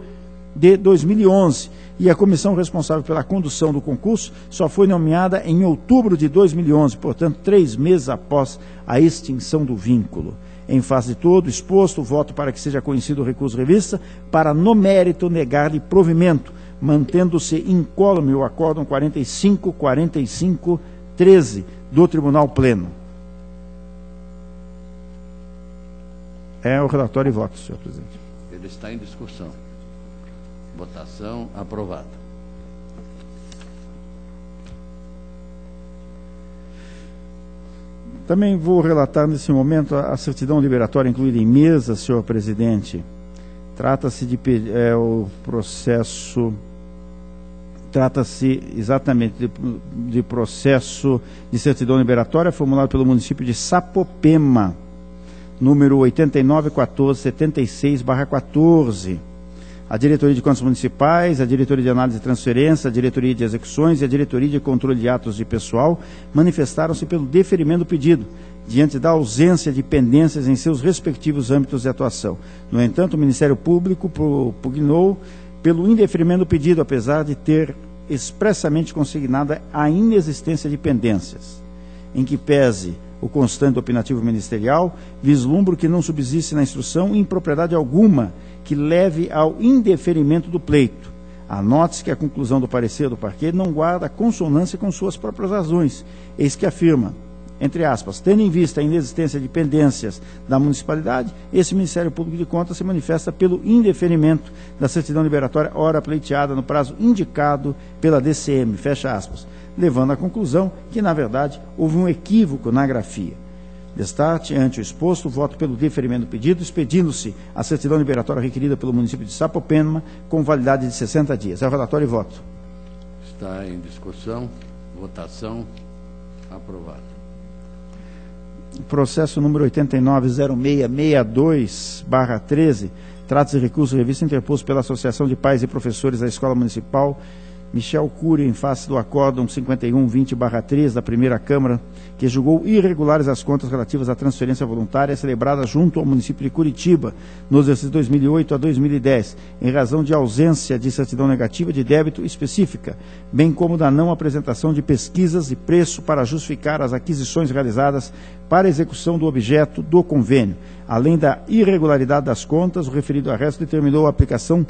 de 2011, e a comissão responsável pela condução do concurso só foi nomeada em outubro de 2011, portanto, 3 meses após a extinção do vínculo. Em face de todo exposto, voto para que seja conhecido o recurso revista, para, no mérito, negar-lhe provimento, mantendo-se incólume o acórdão 4545/13 do Tribunal Pleno. É o relatório e voto, senhor presidente. Ele está em discussão. Votação aprovada. Também vou relatar nesse momento a certidão liberatória incluída em mesa, senhor presidente. Trata-se de o processo Trata-se exatamente de processo de certidão liberatória formulado pelo município de Sapopema, número 891476/14. A Diretoria de Contas Municipais, a Diretoria de Análise e Transferência, a Diretoria de Execuções e a Diretoria de Controle de Atos de Pessoal manifestaram-se pelo deferimento do pedido, diante da ausência de pendências em seus respectivos âmbitos de atuação. No entanto, o Ministério Público pugnou pelo indeferimento do pedido, apesar de ter expressamente consignada a inexistência de pendências. Em que pese o constante opinativo ministerial, vislumbro que não subsiste na instrução impropriedade alguma que leve ao indeferimento do pleito. Anote-se que a conclusão do parecer do parquet não guarda consonância com suas próprias razões, eis que afirma, entre aspas, tendo em vista a inexistência de pendências da municipalidade, esse Ministério Público de Contas se manifesta pelo indeferimento da certidão liberatória ora pleiteada no prazo indicado pela DCM, fecha aspas, levando à conclusão que, na verdade, houve um equívoco na grafia. Destarte, ante o exposto, voto pelo deferimento do pedido, expedindo-se a certidão liberatória requerida pelo município de Sapopema, com validade de 60 dias. É o relatório e voto. Está em discussão, votação, aprovado. Processo número 890662/13, trata-se de recurso de revista interposto pela Associação de Pais e Professores da Escola Municipal Michel Cury, em face do acórdão 5120/3 da primeira Câmara, que julgou irregulares as contas relativas à transferência voluntária celebrada junto ao município de Curitiba, no exercício 2008 a 2010, em razão de ausência de certidão negativa de débito específica, bem como da não apresentação de pesquisas de preço para justificar as aquisições realizadas para execução do objeto do convênio. Além da irregularidade das contas, o referido arresto determinou a aplicação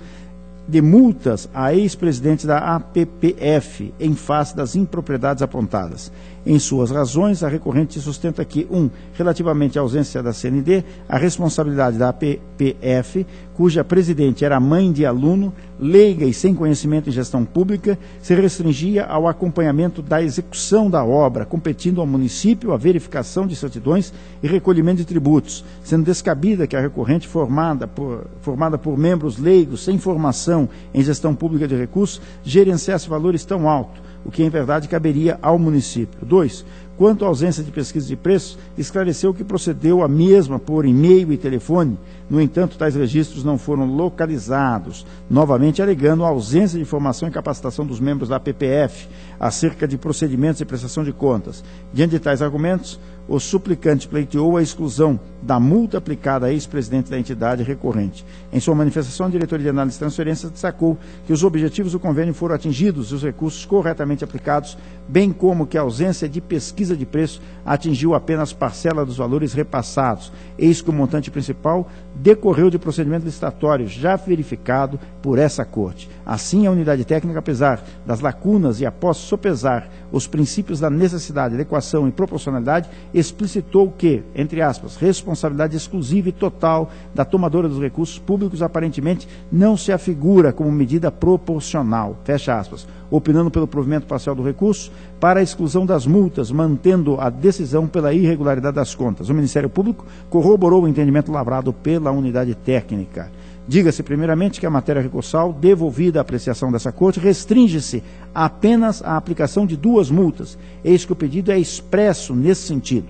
de multas a ex-presidente da APPF em face das impropriedades apontadas. Em suas razões, a recorrente sustenta que, relativamente à ausência da CND, a responsabilidade da APPF, cuja presidente era mãe de aluno, leiga e sem conhecimento em gestão pública, se restringia ao acompanhamento da execução da obra, competindo ao município a verificação de certidões e recolhimento de tributos, sendo descabida que a recorrente formada por membros leigos sem formação em gestão pública de recursos gerenciasse valores tão altos, o que em verdade caberia ao município. 2. Quanto à ausência de pesquisa de preços, esclareceu que procedeu a mesma por e-mail e telefone. No entanto, tais registros não foram localizados, novamente alegando a ausência de informação e capacitação dos membros da APPF acerca de procedimentos e prestação de contas. Diante de tais argumentos, o suplicante pleiteou a exclusão da multa aplicada à ex-presidente da entidade recorrente. Em sua manifestação, a Diretoria de Análise e Transferência destacou que os objetivos do convênio foram atingidos e os recursos corretamente aplicados, bem como que a ausência de pesquisa de preço atingiu apenas parcela dos valores repassados, eis que o montante principal decorreu de procedimento licitatório já verificado por essa Corte. Assim, a unidade técnica, apesar das lacunas e após sopesar os princípios da necessidade, adequação e proporcionalidade, explicitou que, entre aspas, responsabilidade exclusiva e total da tomadora dos recursos públicos aparentemente não se afigura como medida proporcional, fecha aspas, opinando pelo provimento parcial do recurso para a exclusão das multas, mantendo a decisão pela irregularidade das contas. O Ministério Público corroborou o entendimento lavrado pela unidade técnica. Diga-se, primeiramente, que a matéria recursal, devolvida à apreciação dessa Corte, restringe-se apenas à aplicação de 2 multas, eis que o pedido é expresso nesse sentido.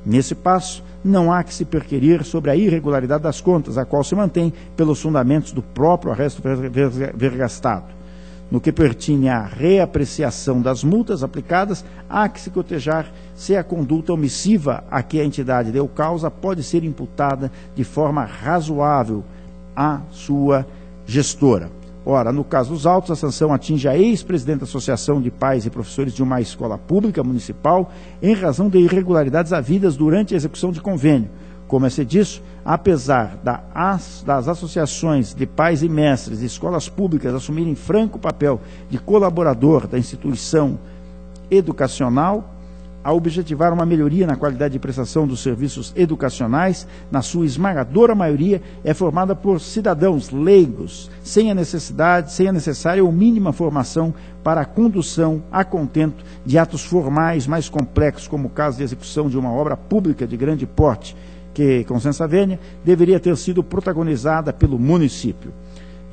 Nesse passo, não há que se perquirir sobre a irregularidade das contas, a qual se mantém pelos fundamentos do próprio arresto vergastado. No que pertine à reapreciação das multas aplicadas, há que se cotejar se a conduta omissiva a que a entidade deu causa pode ser imputada de forma razoável à sua gestora. Ora, no caso dos autos, a sanção atinge a ex-presidente da Associação de Pais e Professores de uma escola pública municipal em razão de irregularidades havidas durante a execução de convênio. Como é se disso, apesar das associações de pais e mestres de escolas públicas assumirem franco papel de colaborador da instituição educacional, a objetivar uma melhoria na qualidade de prestação dos serviços educacionais, na sua esmagadora maioria, é formada por cidadãos leigos, sem a necessária ou mínima formação para a condução a contento de atos formais mais complexos, como o caso de execução de uma obra pública de grande porte, que, com sensa vênia, deveria ter sido protagonizada pelo município.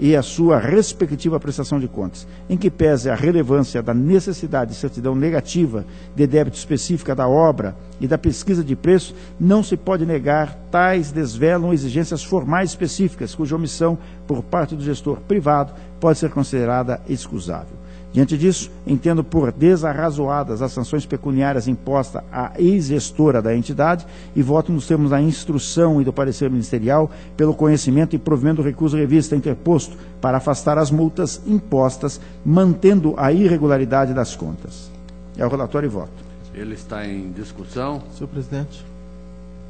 e a sua respectiva prestação de contas, em que pese a relevância da necessidade de certidão negativa de débito específica da obra e da pesquisa de preço, não se pode negar tais desvelam exigências formais específicas, cuja omissão por parte do gestor privado pode ser considerada excusável. Diante disso, entendo por desarrazoadas as sanções pecuniárias impostas à ex-gestora da entidade e voto nos termos da instrução e do parecer ministerial pelo conhecimento e provimento do recurso revista interposto para afastar as multas impostas, mantendo a irregularidade das contas. É o relatório e voto. Ele está em discussão. Senhor presidente.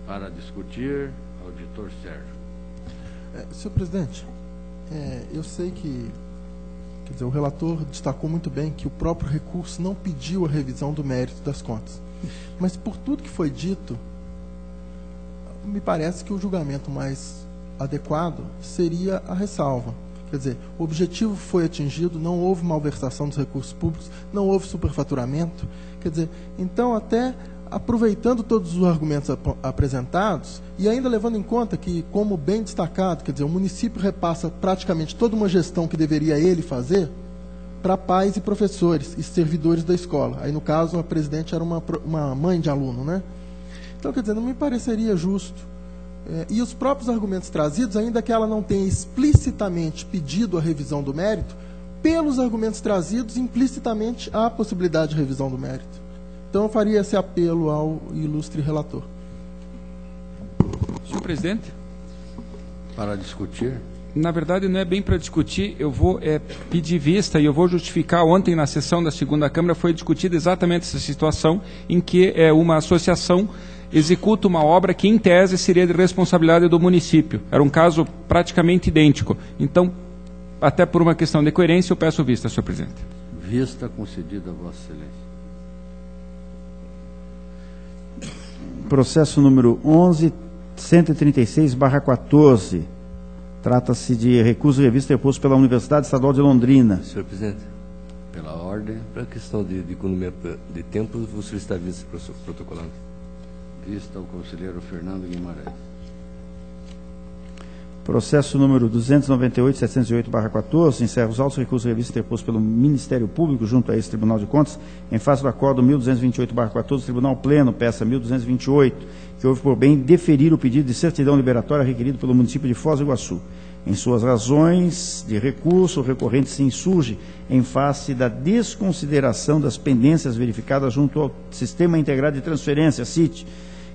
Para discutir, auditor Sérgio. Senhor presidente, eu sei que, quer dizer, o relator destacou muito bem que o próprio recurso não pediu a revisão do mérito das contas. Mas por tudo que foi dito, me parece que o julgamento mais adequado seria a ressalva. Quer dizer, o objetivo foi atingido, não houve malversação dos recursos públicos, não houve superfaturamento. Quer dizer, então, até aproveitando todos os argumentos apresentados e ainda levando em conta que, como bem destacado, quer dizer, o município repassa praticamente toda uma gestão que deveria ele fazer para pais e professores e servidores da escola. Aí, no caso, a presidente era uma mãe de aluno, né? Então, quer dizer, não me pareceria justo. E os próprios argumentos trazidos, ainda que ela não tenha explicitamente pedido a revisão do mérito, pelos argumentos trazidos, implicitamente há a possibilidade de revisão do mérito. Então, eu faria esse apelo ao ilustre relator. Senhor presidente. Para discutir. Na verdade, não é bem para discutir, eu vou pedir vista e eu vou justificar. Ontem, na sessão da segunda Câmara, foi discutida exatamente essa situação em que uma associação executa uma obra que, em tese, seria de responsabilidade do município. Era um caso praticamente idêntico. Então, até por uma questão de coerência, eu peço vista, senhor presidente. Vista concedida a Vossa Excelência. Processo número 11.136/14. Trata-se de recurso revista interposto pela Universidade Estadual de Londrina. Senhor presidente. Pela ordem. Para a questão de economia de tempo, vou solicitar vista protocolando. Vista ao conselheiro Fernando Guimarães. Processo número 298.708/14, encerra os autos recursos revistas interpostos pelo Ministério Público junto a esse Tribunal de Contas, em face do acordo 1228/14, Tribunal Pleno, peça 1228, que houve por bem deferir o pedido de certidão liberatória requerido pelo município de Foz do Iguaçu. Em suas razões de recurso, o recorrente se insurge em face da desconsideração das pendências verificadas junto ao Sistema Integrado de Transferência, SIT,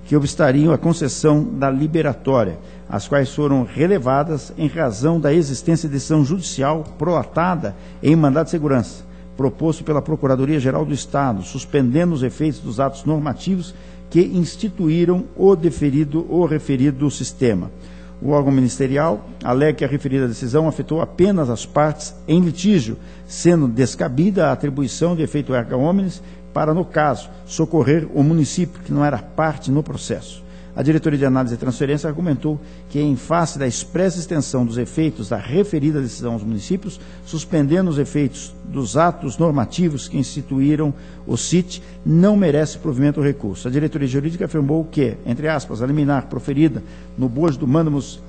que obstariam a concessão da liberatória, as quais foram relevadas em razão da existência de decisão judicial prolatada em mandado de segurança, proposto pela Procuradoria-Geral do Estado, suspendendo os efeitos dos atos normativos que instituíram o referido sistema. O órgão ministerial alega que a referida decisão afetou apenas as partes em litígio, sendo descabida a atribuição de efeito erga omnes para, no caso, socorrer o município, que não era parte no processo. A Diretoria de Análise e Transferência argumentou que, em face da expressa extensão dos efeitos da referida decisão aos municípios, suspendendo os efeitos dos atos normativos que instituíram o CIT, não merece provimento do recurso. A Diretoria Jurídica afirmou que, entre aspas, a liminar proferida no bojo do mandamus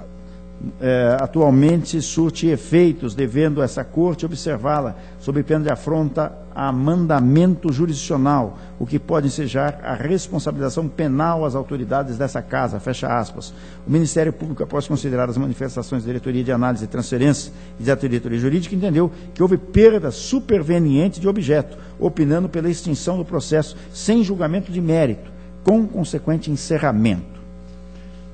atualmente surte efeitos, devendo essa Corte observá-la sob pena de afronta a mandamento jurisdicional, o que pode ensejar a responsabilização penal às autoridades dessa Casa, fecha aspas. O Ministério Público, após considerar as manifestações da Diretoria de Análise e Transferência e da Diretoria Jurídica, entendeu que houve perda superveniente de objeto, opinando pela extinção do processo sem julgamento de mérito, com consequente encerramento.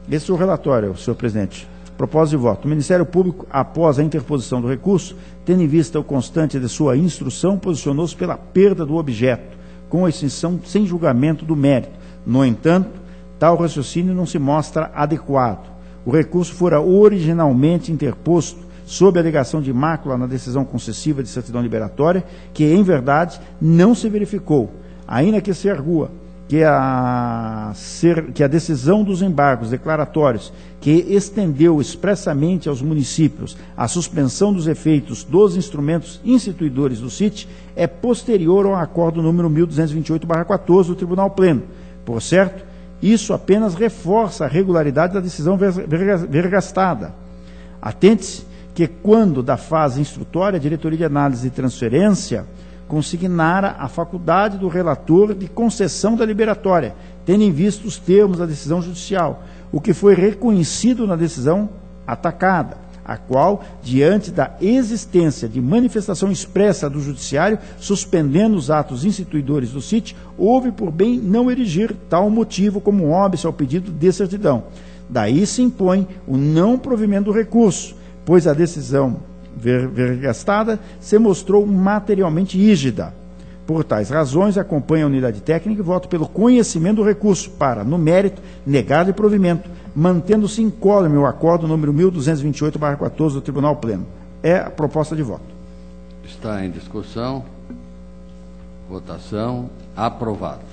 Esse é o relatório, senhor presidente. Propósito de voto. O Ministério Público, após a interposição do recurso, tendo em vista o constante de sua instrução, posicionou-se pela perda do objeto, com a extinção sem julgamento do mérito. No entanto, tal raciocínio não se mostra adequado. O recurso fora originalmente interposto sob a alegação de mácula na decisão concessiva de certidão liberatória, que, em verdade, não se verificou, ainda que se argua que a decisão dos embargos declaratórios, que estendeu expressamente aos municípios a suspensão dos efeitos dos instrumentos instituidores do CIT, é posterior ao acordo número 1228/14 do Tribunal Pleno. Por certo, isso apenas reforça a regularidade da decisão vergastada. Atente-se que, quando da fase instrutória, a diretoria de análise e transferência consignara a faculdade do relator de concessão da liberatória, tendo em vista os termos da decisão judicial, o que foi reconhecido na decisão atacada, a qual, diante da existência de manifestação expressa do judiciário, suspendendo os atos instituidores do CIT, houve por bem não erigir tal motivo como óbice ao pedido de certidão. Daí se impõe o não provimento do recurso, pois a decisão vergastada se mostrou materialmente rígida. Por tais razões, acompanho a unidade técnica e voto pelo conhecimento do recurso para, no mérito, negar o provimento, mantendo-se incólume o acordo número 1228/14 do Tribunal Pleno. É a proposta de voto. Está em discussão. Votação. Aprovado.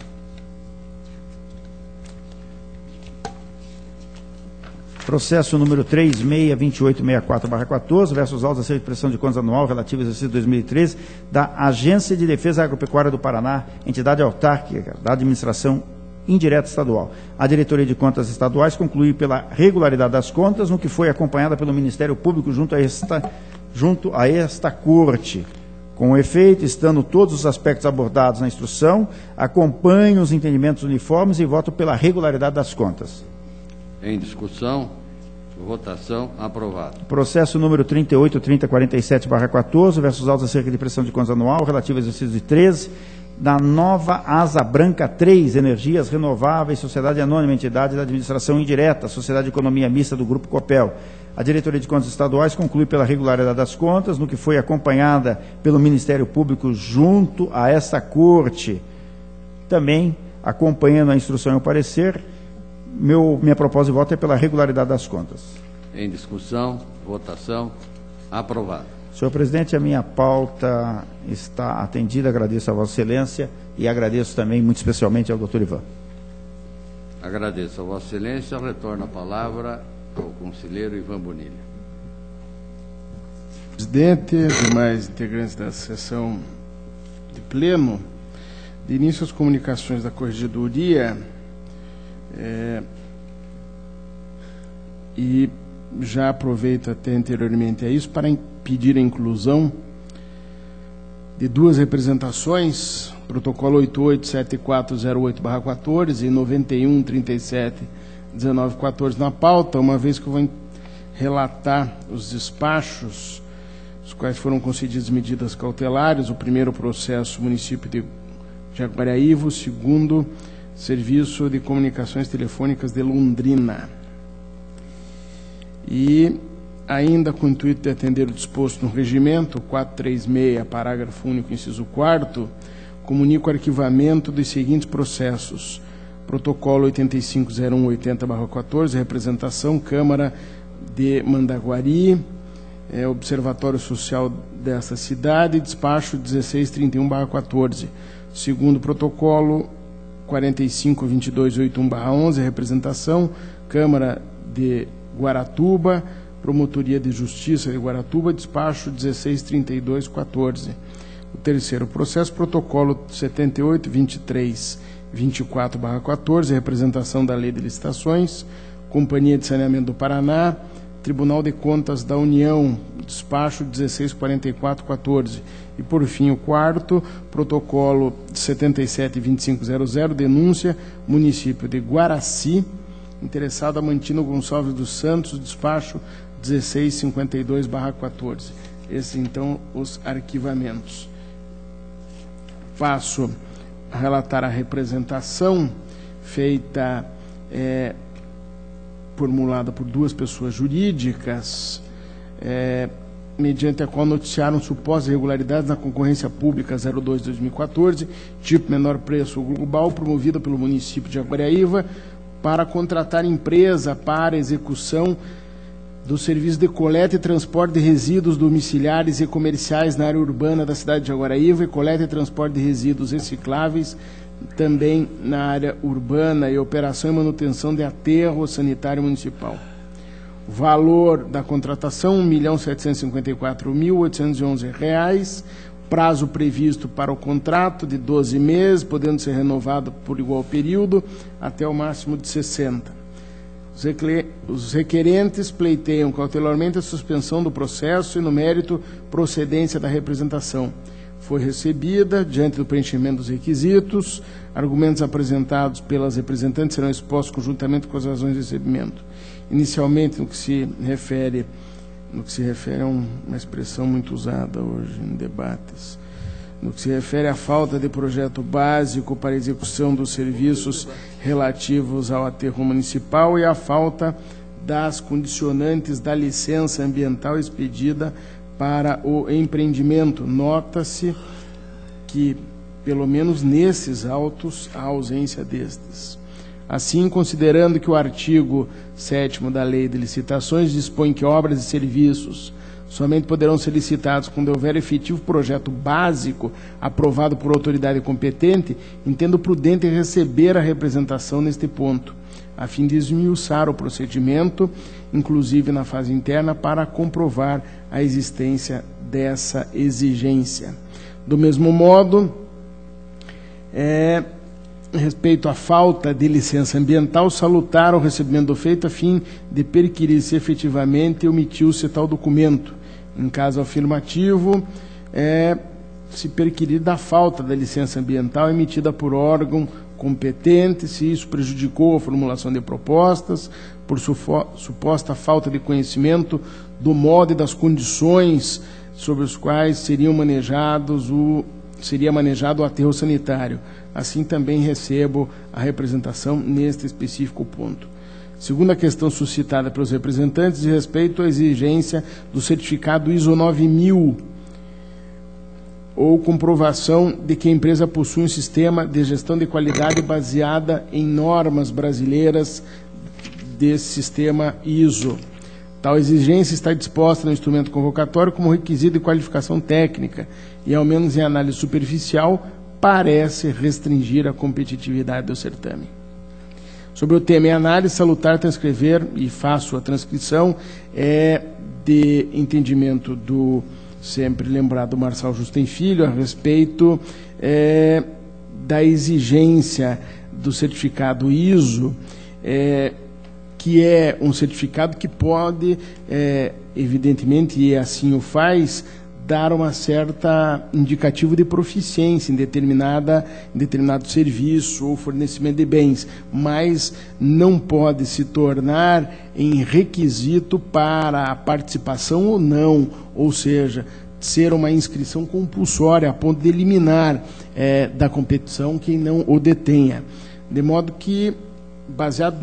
Processo número 362864/14, versus autos acerca de prestação de contas anual relativo ao exercício 2013 da Agência de Defesa Agropecuária do Paraná, entidade autárquica da administração indireta estadual. A Diretoria de Contas Estaduais conclui pela regularidade das contas, no que foi acompanhada pelo Ministério Público junto a esta Corte. Com efeito, estando todos os aspectos abordados na instrução, acompanho os entendimentos uniformes e voto pela regularidade das contas. Em discussão, votação, aprovado. Processo número 383047/14, versus autos acerca de prestação de contas anual, relativo ao exercício de 13, da Nova Asa Branca 3, Energias Renováveis, Sociedade Anônima, entidade da administração indireta, Sociedade de Economia Mista do Grupo Copel. A Diretoria de Contas Estaduais conclui pela regularidade das contas, no que foi acompanhada pelo Ministério Público junto a esta Corte. Também, acompanhando a instrução e o parecer, minha proposta de voto é pela regularidade das contas. Em discussão, votação, aprovado. Senhor presidente, a minha pauta está atendida, agradeço a Vossa Excelência e agradeço também, muito especialmente, ao doutor Ivan. Agradeço a Vossa Excelência, retorno a palavra ao conselheiro Ivan Bonilha. Presidente, demais integrantes da sessão de pleno, de início às comunicações da Corregedoria, e já aproveito até anteriormente a isso para pedir a inclusão de duas representações, protocolo 887408/14 e 91371914 na pauta, uma vez que eu vou relatar os despachos, os quais foram concedidas medidas cautelares. O primeiro, processo município de Jaguariúva, o segundo, Serviço de Comunicações Telefônicas de Londrina. E, ainda com o intuito de atender o disposto no regimento 436, parágrafo único, inciso 4º, comunico o arquivamento dos seguintes processos. Protocolo 850180/14, representação Câmara de Mandaguari, Observatório Social desta cidade, despacho 1631/14. Segundo protocolo 452281/11, representação Câmara de Guaratuba, Promotoria de Justiça de Guaratuba, despacho 1632/14. O terceiro processo, protocolo 782324/14, representação da Lei de Licitações, Companhia de Saneamento do Paraná, Tribunal de Contas da União, despacho 1644/14. E, por fim, o quarto, protocolo 772500, denúncia, município de Guaraci, interessado Amantino Gonçalves dos Santos, despacho 1652/14. Esses, então, os arquivamentos. Passo a relatar a representação feita, formulada por duas pessoas jurídicas, mediante a qual noticiaram supostas irregularidades na concorrência pública 02/2014, tipo menor preço global, promovida pelo município de Jaguariúva, para contratar empresa para execução do serviço de coleta e transporte de resíduos domiciliares e comerciais na área urbana da cidade de Jaguariúva e coleta e transporte de resíduos recicláveis também na área urbana e operação e manutenção de aterro sanitário municipal. O valor da contratação, R$ 1.754.811, prazo previsto para o contrato de 12 meses, podendo ser renovado por igual período, até o máximo de 60. Os requerentes pleiteiam cautelarmente a suspensão do processo e, no mérito, procedência da representação. Foi recebida, diante do preenchimento dos requisitos, argumentos apresentados pelas representantes serão expostos conjuntamente com as razões de recebimento. Inicialmente, no que se refere a uma expressão muito usada hoje em debates, no que se refere à falta de projeto básico para execução dos serviços relativos ao aterro municipal e à falta das condicionantes da licença ambiental expedida para o empreendimento. Nota-se que, pelo menos nesses autos, há ausência destes. Assim, considerando que o artigo 7º da Lei de Licitações dispõe que obras e serviços somente poderão ser licitados quando houver efetivo projeto básico aprovado por autoridade competente, entendo prudente receber a representação neste ponto, a fim de esmiuçar o procedimento, inclusive na fase interna, para comprovar a existência dessa exigência. Do mesmo modo, respeito à falta de licença ambiental, salutar o recebimento do feito a fim de perquirir-se efetivamente e omitiu-se tal documento. Em caso afirmativo, se perquirir da falta da licença ambiental emitida por órgão competente, se isso prejudicou a formulação de propostas, por suposta falta de conhecimento do modo e das condições sobre os quais seria manejado o aterro sanitário. Assim, também recebo a representação neste específico ponto. Segunda questão suscitada pelos representantes, de respeito à exigência do certificado ISO 9000, ou comprovação de que a empresa possui um sistema de gestão de qualidade baseada em normas brasileiras desse sistema ISO. Tal exigência está disposta no instrumento convocatório como requisito de qualificação técnica e, ao menos em análise superficial, parece restringir a competitividade do certame. Sobre o tema em análise, salutar transcrever, e faço a transcrição, de entendimento do sempre lembrado Marçal Justem Filho a respeito da exigência do certificado ISO, que é um certificado que pode, evidentemente, e assim o faz, dar uma certa indicativo de proficiência em determinado serviço ou fornecimento de bens, mas não pode se tornar em requisito para a participação ou não, ou seja, ser uma inscrição compulsória a ponto de eliminar da competição quem não o detenha. De modo que, baseado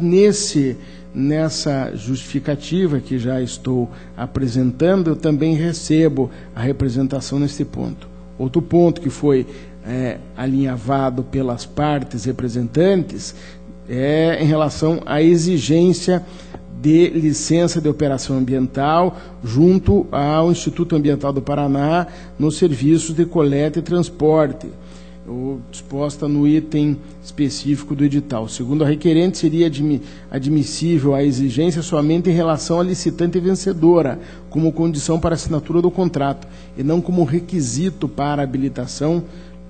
nessa justificativa que já estou apresentando, eu também recebo a representação neste ponto. Outro ponto que foi alinhavado pelas partes representantes é em relação à exigência de licença de operação ambiental junto ao Instituto Ambiental do Paraná nos serviços de coleta e transporte, disposta no item específico do edital. Segundo a requerente, seria admissível a exigência somente em relação à licitante vencedora, como condição para a assinatura do contrato, e não como requisito para a habilitação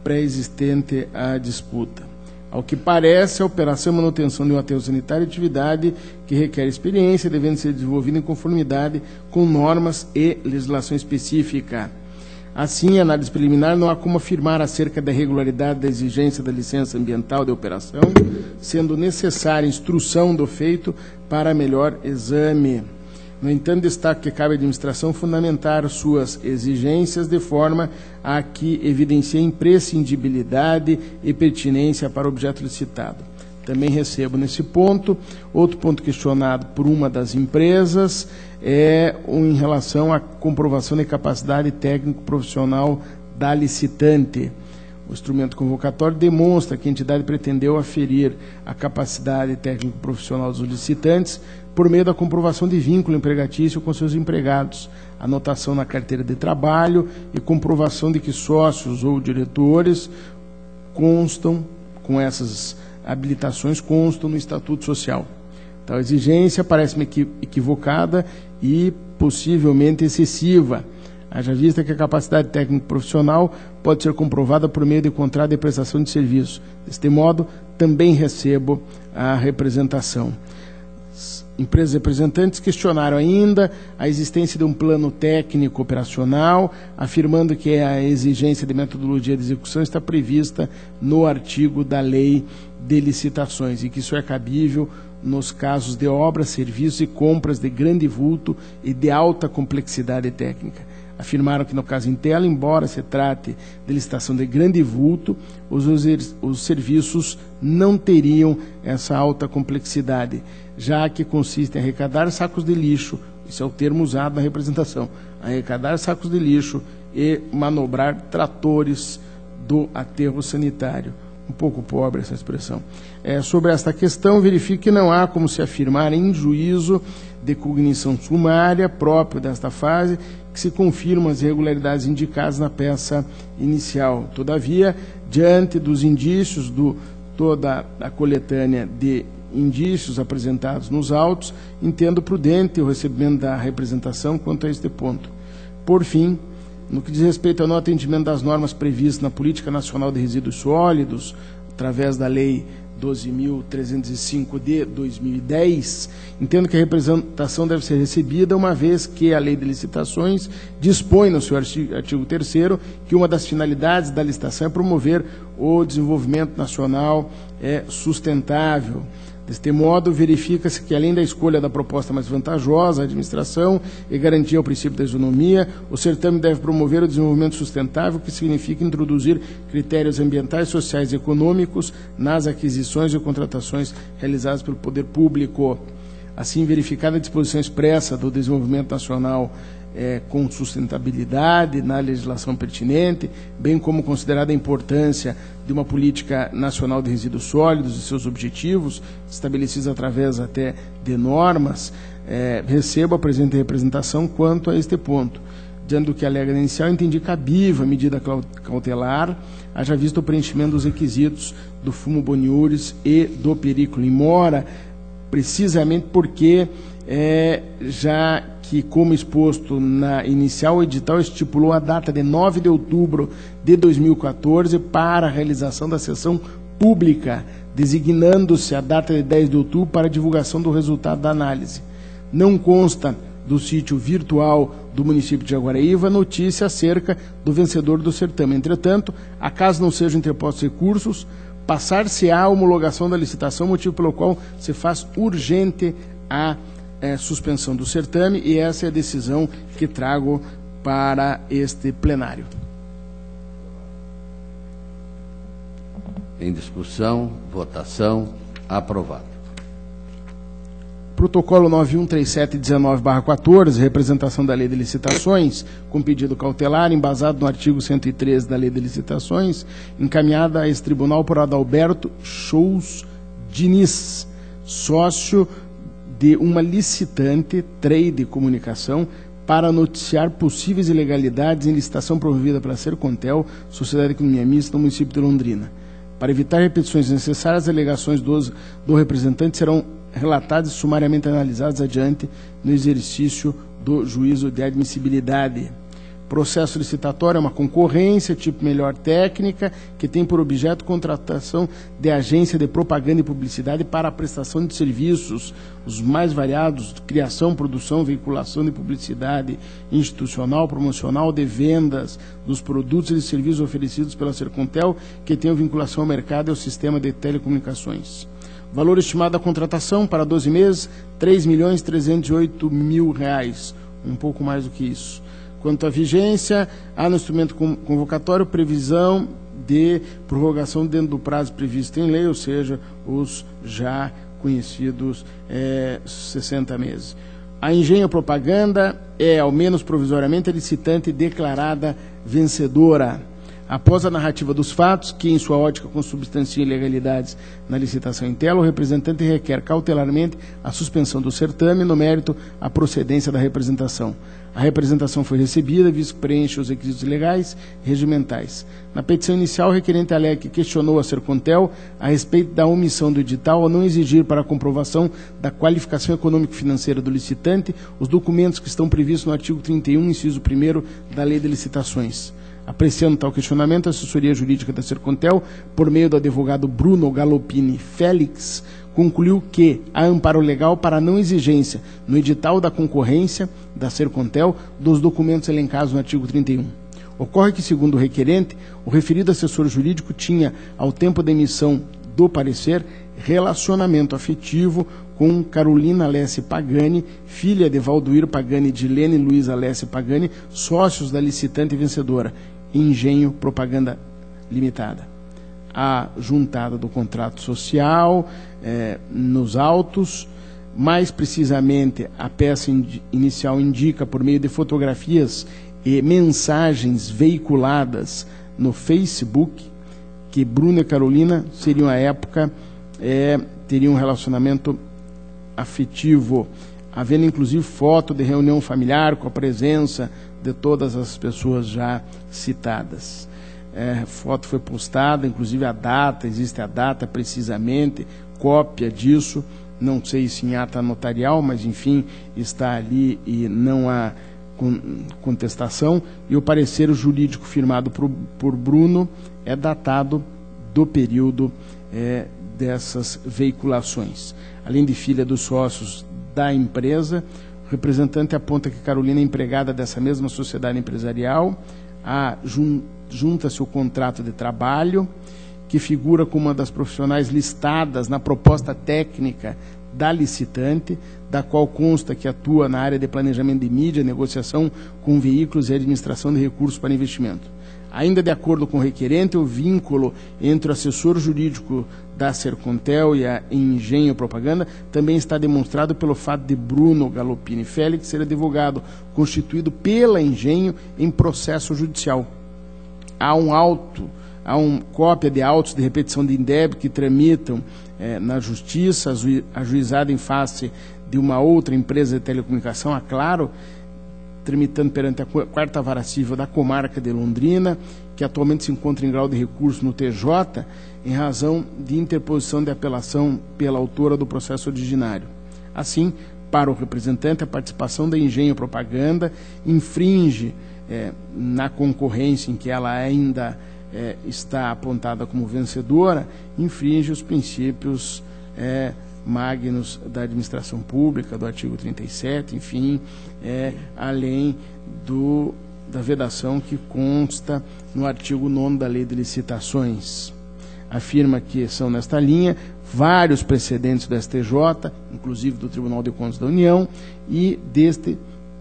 pré-existente à disputa. Ao que parece, a operação e manutenção de um aterro sanitário é atividade que requer experiência, devendo ser desenvolvida em conformidade com normas e legislação específica. Assim, em análise preliminar, não há como afirmar acerca da regularidade da exigência da licença ambiental de operação, sendo necessária instrução do feito para melhor exame. No entanto, destaco que cabe à administração fundamentar suas exigências de forma a que evidencie imprescindibilidade e pertinência para o objeto licitado. Também recebo nesse ponto. Outro ponto questionado por uma das empresas em relação à comprovação de capacidade técnico-profissional da licitante. O instrumento convocatório demonstra que a entidade pretendeu aferir a capacidade técnico-profissional dos licitantes por meio da comprovação de vínculo empregatício com seus empregados, anotação na carteira de trabalho e comprovação de que sócios ou diretores constam, com essas habilitações, constam no Estatuto Social. Tal exigência parece-me equivocada e possivelmente excessiva, haja vista que a capacidade técnico-profissional pode ser comprovada por meio de contrato de prestação de serviço. Deste modo, também recebo a representação. empresas representantes questionaram ainda a existência de um plano técnico operacional, afirmando que a exigência de metodologia de execução está prevista no artigo da Lei de Licitações e que isso é cabível nos casos de obras, serviços e compras de grande vulto e de alta complexidade técnica. Afirmaram que no caso Intela, embora se trate de licitação de grande vulto, os serviços não teriam essa alta complexidade, já que consiste em arrecadar sacos de lixo, isso é o termo usado na representação, arrecadar sacos de lixo e manobrar tratores do aterro sanitário. Um pouco pobre essa expressão. Sobre esta questão, verifique que não há como se afirmar em juízo de cognição sumária próprio desta fase que se confirmam as irregularidades indicadas na peça inicial. Todavia, diante dos indícios, toda a coletânea de indícios apresentados nos autos, entendo prudente o recebimento da representação quanto a este ponto. Por fim, no que diz respeito ao não atendimento das normas previstas na Política Nacional de Resíduos Sólidos, através da Lei 12.305 de 2010, entendo que a representação deve ser recebida, uma vez que a Lei de Licitações dispõe no seu artigo 3º que uma das finalidades da licitação é promover o desenvolvimento nacional sustentável. Deste modo, verifica-se que, além da escolha da proposta mais vantajosa à administração e garantia o princípio da isonomia, o certame deve promover o desenvolvimento sustentável, que significa introduzir critérios ambientais, sociais e econômicos nas aquisições e contratações realizadas pelo poder público. Assim, verificada a disposição expressa do desenvolvimento nacional com sustentabilidade na legislação pertinente, bem como considerada a importância de uma política nacional de resíduos sólidos e seus objetivos, estabelecidos através até de normas, recebo a presente representação quanto a este ponto. Diante do que alega na inicial, entendi cabível a medida cautelar, haja visto o preenchimento dos requisitos do fumo boniures e do perículo, embora precisamente porque já que, como exposto na inicial, o edital estipulou a data de 9 de outubro de 2014 para a realização da sessão pública, designando-se a data de 10 de outubro para a divulgação do resultado da análise. Não consta do sítio virtual do município de Jaguaraíva notícia acerca do vencedor do certame. Entretanto, acaso não sejam interpostos recursos, passar-se-á a homologação da licitação, motivo pelo qual se faz urgente a suspensão do certame, e essa é a decisão que trago para este plenário. Em discussão, votação, aprovado. Protocolo 913719/14, representação da Lei de Licitações, com pedido cautelar, embasado no artigo 113 da Lei de Licitações, encaminhada a esse tribunal por Adalberto Shows Diniz, sócio de uma licitante Trade Comunicação, para noticiar possíveis ilegalidades em licitação promovida pela Sercontel, Sociedade de Economia Mista, no município de Londrina. Para evitar repetições necessárias, as alegações do representante serão relatadas e sumariamente analisadas adiante no exercício do juízo de admissibilidade. Processo licitatório é uma concorrência, tipo melhor técnica, que tem por objeto contratação de agência de propaganda e publicidade para a prestação de serviços, os mais variados: criação, produção, veiculação de publicidade institucional, promocional, de vendas dos produtos e serviços oferecidos pela Sercontel, que tenham vinculação ao mercado e ao sistema de telecomunicações. Valor estimado da contratação para 12 meses, R$ 3.308.000, um pouco mais do que isso. Quanto à vigência, há no instrumento convocatório previsão de prorrogação dentro do prazo previsto em lei, ou seja, os já conhecidos 60 meses. A Engenho Propaganda é, ao menos provisoriamente, a licitante declarada vencedora. Após a narrativa dos fatos, que em sua ótica consubstanciam ilegalidades na licitação Intela, o representante requer cautelarmente a suspensão do certame, no mérito à procedência da representação. A representação foi recebida, visto que preenche os requisitos legais e regimentais. Na petição inicial, o requerente alega que questionou a Sercontel a respeito da omissão do edital ao não exigir para a comprovação da qualificação econômico-financeira do licitante os documentos que estão previstos no artigo 31, inciso 1º da Lei de Licitações. Apreciando tal questionamento, a assessoria jurídica da Sercontel, por meio do advogado Bruno Galopini Félix, concluiu que há amparo legal para a não exigência no edital da concorrência da Sercontel dos documentos elencados no artigo 31. Ocorre que, segundo o requerente, o referido assessor jurídico tinha, ao tempo da emissão do parecer, relacionamento afetivo com Carolina Alessi Pagani, filha de Valdoir Pagani e de Lene Luiza Alessi Pagani, sócios da licitante vencedora, Engenho Propaganda Limitada. A juntada do contrato social nos autos, mais precisamente a peça inicial indica, por meio de fotografias e mensagens veiculadas no Facebook, que Bruno e Carolina seriam, à época, teriam um relacionamento afetivo, havendo inclusive foto de reunião familiar com a presença de todas as pessoas já citadas. A foto foi postada, inclusive a data, existe a data precisamente, cópia disso, não sei se em ata notarial, mas enfim, está ali e não há contestação, e o parecer jurídico firmado por Bruno é datado do período dessas veiculações. Além de filha dos sócios da empresa, o representante aponta que Carolina é empregada dessa mesma sociedade empresarial, junta-se o contrato de trabalho, que figura como uma das profissionais listadas na proposta técnica da licitante, da qual consta que atua na área de planejamento de mídia, negociação com veículos e administração de recursos para investimento. Ainda de acordo com o requerente, o vínculo entre o assessor jurídico da Sercontel e a Engenho Propaganda também está demonstrado pelo fato de Bruno Galopini Félix ser advogado constituído pela Engenho em processo judicial. Há uma cópia de autos de repetição de indébito que tramitam na Justiça, ajuizado em face de uma outra empresa de telecomunicação, a Claro, tramitando perante a 4ª Vara Civil da Comarca de Londrina, que atualmente se encontra em grau de recurso no TJ, em razão de interposição de apelação pela autora do processo originário. Assim, para o representante, a participação da Engenho Propaganda infringe, na concorrência em que ela ainda está apontada como vencedora, infringe os princípios magnos da administração pública, do artigo 37, enfim, além da vedação que consta no artigo 9º da Lei de Licitações. Afirma que são nesta linha vários precedentes do STJ, inclusive do Tribunal de Contas da União, e deste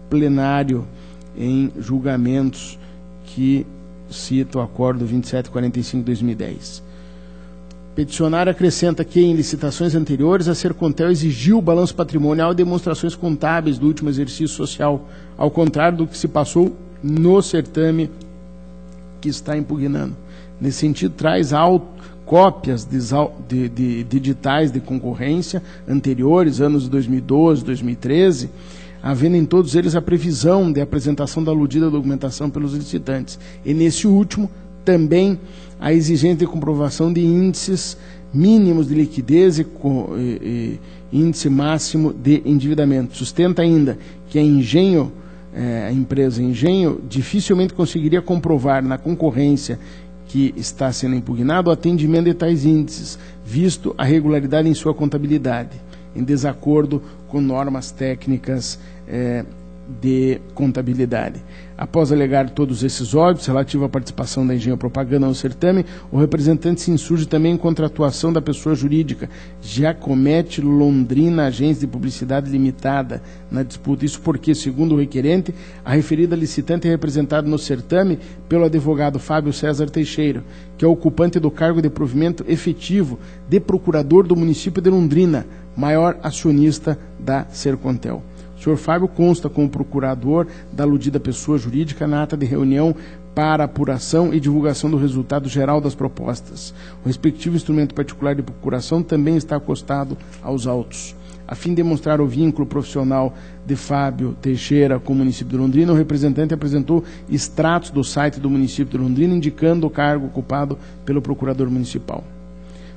plenário em julgamentos que cita o Acordo 2745/2010. Peticionário acrescenta que, em licitações anteriores, a Sercontel exigiu o balanço patrimonial e demonstrações contábeis do último exercício social, ao contrário do que se passou no certame que está impugnando. Nesse sentido, traz cópias de editais de concorrência anteriores, anos de 2012, 2013, havendo em todos eles a previsão de apresentação da aludida documentação pelos licitantes. E nesse último, também a exigência de comprovação de índices mínimos de liquidez e índice máximo de endividamento. Sustenta ainda que a empresa Engenho dificilmente conseguiria comprovar na concorrência que está sendo impugnado o atendimento de tais índices, visto a regularidade em sua contabilidade, em desacordo com normas técnicas de contabilidade. Após alegar todos esses óbitos relativo à participação da Engenho Propaganda no certame, o representante se insurge também contra a atuação da pessoa jurídica Giacometti Londrina Agência de Publicidade Limitada na disputa. Isso porque, segundo o requerente, a referida licitante é representada no certame pelo advogado Fábio César Teixeira, que é ocupante do cargo de provimento efetivo de procurador do município de Londrina, maior acionista da Sercontel. O senhor Fábio consta como procurador da aludida pessoa jurídica na ata de reunião para apuração e divulgação do resultado geral das propostas. O respectivo instrumento particular de procuração também está acostado aos autos. A fim de demonstrar o vínculo profissional de Fábio Teixeira com o município de Londrina, o representante apresentou extratos do site do município de Londrina indicando o cargo ocupado pelo procurador municipal.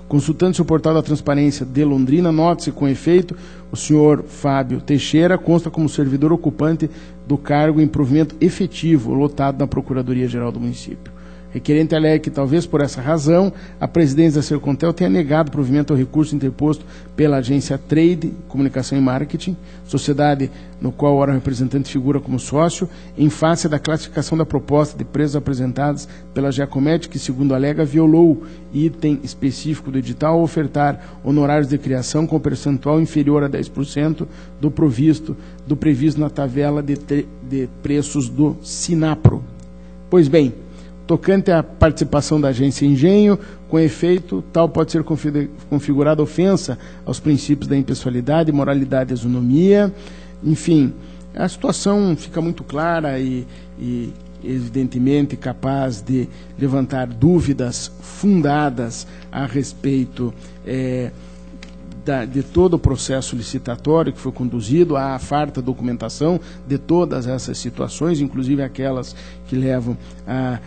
Consultando-se o portal da Transparência de Londrina, nota-se com efeito o senhor Fábio Teixeira consta como servidor ocupante do cargo em provimento efetivo lotado na Procuradoria-Geral do município. Requerente alega que, talvez por essa razão, a presidência da Sercontel tenha negado provimento ao recurso interposto pela agência Trade, Comunicação e Marketing, sociedade no qual o órgão representante figura como sócio, em face da classificação da proposta de preços apresentadas pela Giacometti, que, segundo alega, violou item específico do edital ao ofertar honorários de criação com percentual inferior a 10% do previsto na tabela de preços do Sinapro. Pois bem, tocante à participação da agência Engenho, com efeito, tal pode ser configurada ofensa aos princípios da impessoalidade, moralidade e isonomia. Enfim, a situação fica muito clara e evidentemente capaz de levantar dúvidas fundadas a respeito de todo o processo licitatório que foi conduzido, à farta documentação de todas essas situações, inclusive aquelas que levam a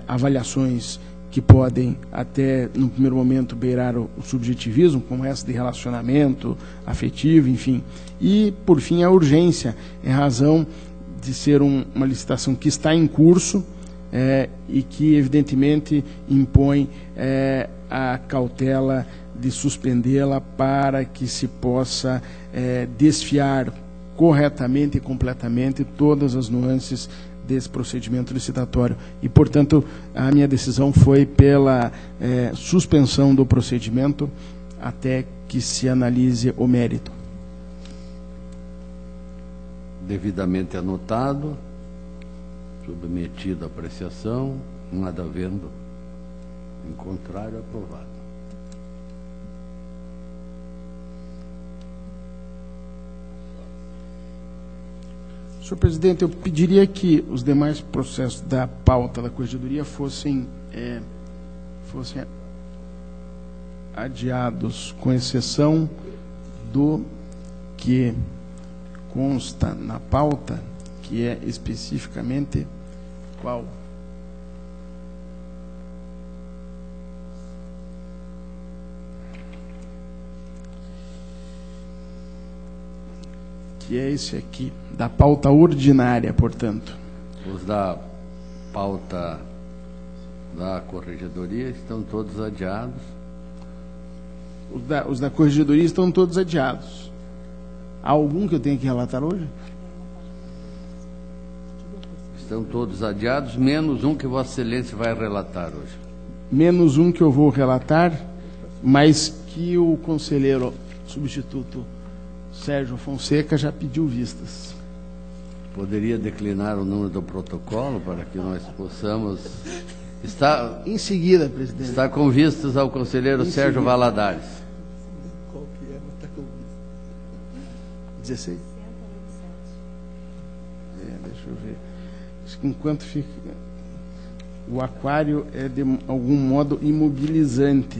avaliações que podem até, no primeiro momento, beirar o subjetivismo, como essa de relacionamento afetivo, enfim. E, por fim, a urgência, em razão de ser uma licitação que está em curso e que, evidentemente, impõe a cautela de suspendê-la para que se possa desfiar corretamente e completamente todas as nuances desse procedimento licitatório. E, portanto, a minha decisão foi pela suspensão do procedimento até que se analise o mérito. Devidamente anotado, submetido à apreciação, nada havendo em contrário, aprovado. Senhor presidente, eu pediria que os demais processos da pauta da Corregedoria fossem adiados, com exceção do que consta na pauta, que é especificamente qual? Que é esse aqui, da pauta ordinária, portanto. Os da pauta da Corregedoria estão todos adiados. Os da Corregedoria estão todos adiados. Há algum que eu tenha que relatar hoje? Estão todos adiados, menos um que Vossa Excelência vai relatar hoje. Menos um que eu vou relatar, mas que o conselheiro substituto Sérgio Fonseca já pediu vistas. Poderia declinar o número do protocolo para que nós possamos... Em seguida, presidente. Está com vistas ao conselheiro Sérgio Valadares. Qual que é? Está com 16? Deixa eu ver. Acho que enquanto fica... O aquário é, de algum modo, imobilizante.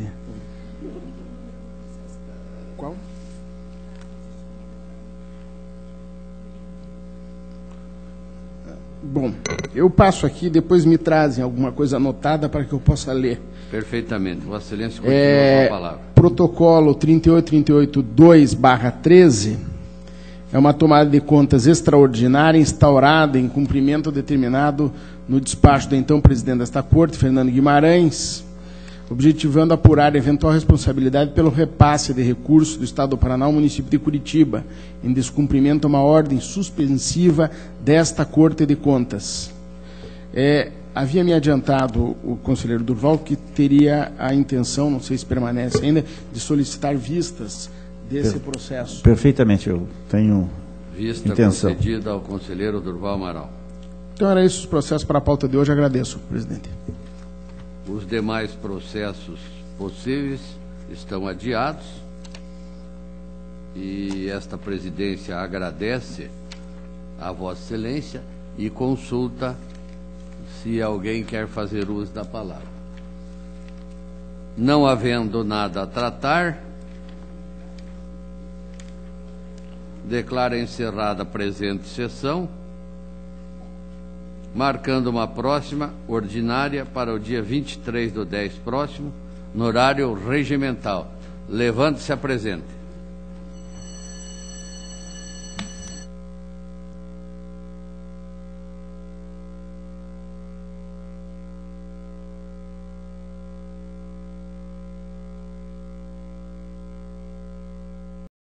Qual? Bom, eu passo aqui, depois me trazem alguma coisa anotada para que eu possa ler. Perfeitamente. Vossa Excelência continua com a palavra. Protocolo 38.2/13 é uma tomada de contas extraordinária instaurada em cumprimento determinado no despacho do então presidente desta Corte, Fernando Guimarães, objetivando apurar eventual responsabilidade pelo repasse de recursos do Estado do Paraná ao município de Curitiba, em descumprimento a uma ordem suspensiva desta Corte de Contas. Havia me adiantado o conselheiro Durval que teria a intenção, não sei se permanece ainda, de solicitar vistas desse processo. Perfeitamente, eu tenho Vista intenção. concedida ao conselheiro Durval Amaral. Então, era esses os processos para a pauta de hoje. Agradeço, presidente. Os demais processos possíveis estão adiados e esta presidência agradece a Vossa Excelência e consulta se alguém quer fazer uso da palavra. Não havendo nada a tratar, declara encerrada a presente sessão, marcando uma próxima ordinária para o dia 23/10 próximo, no horário regimental. Levante-se e apresente.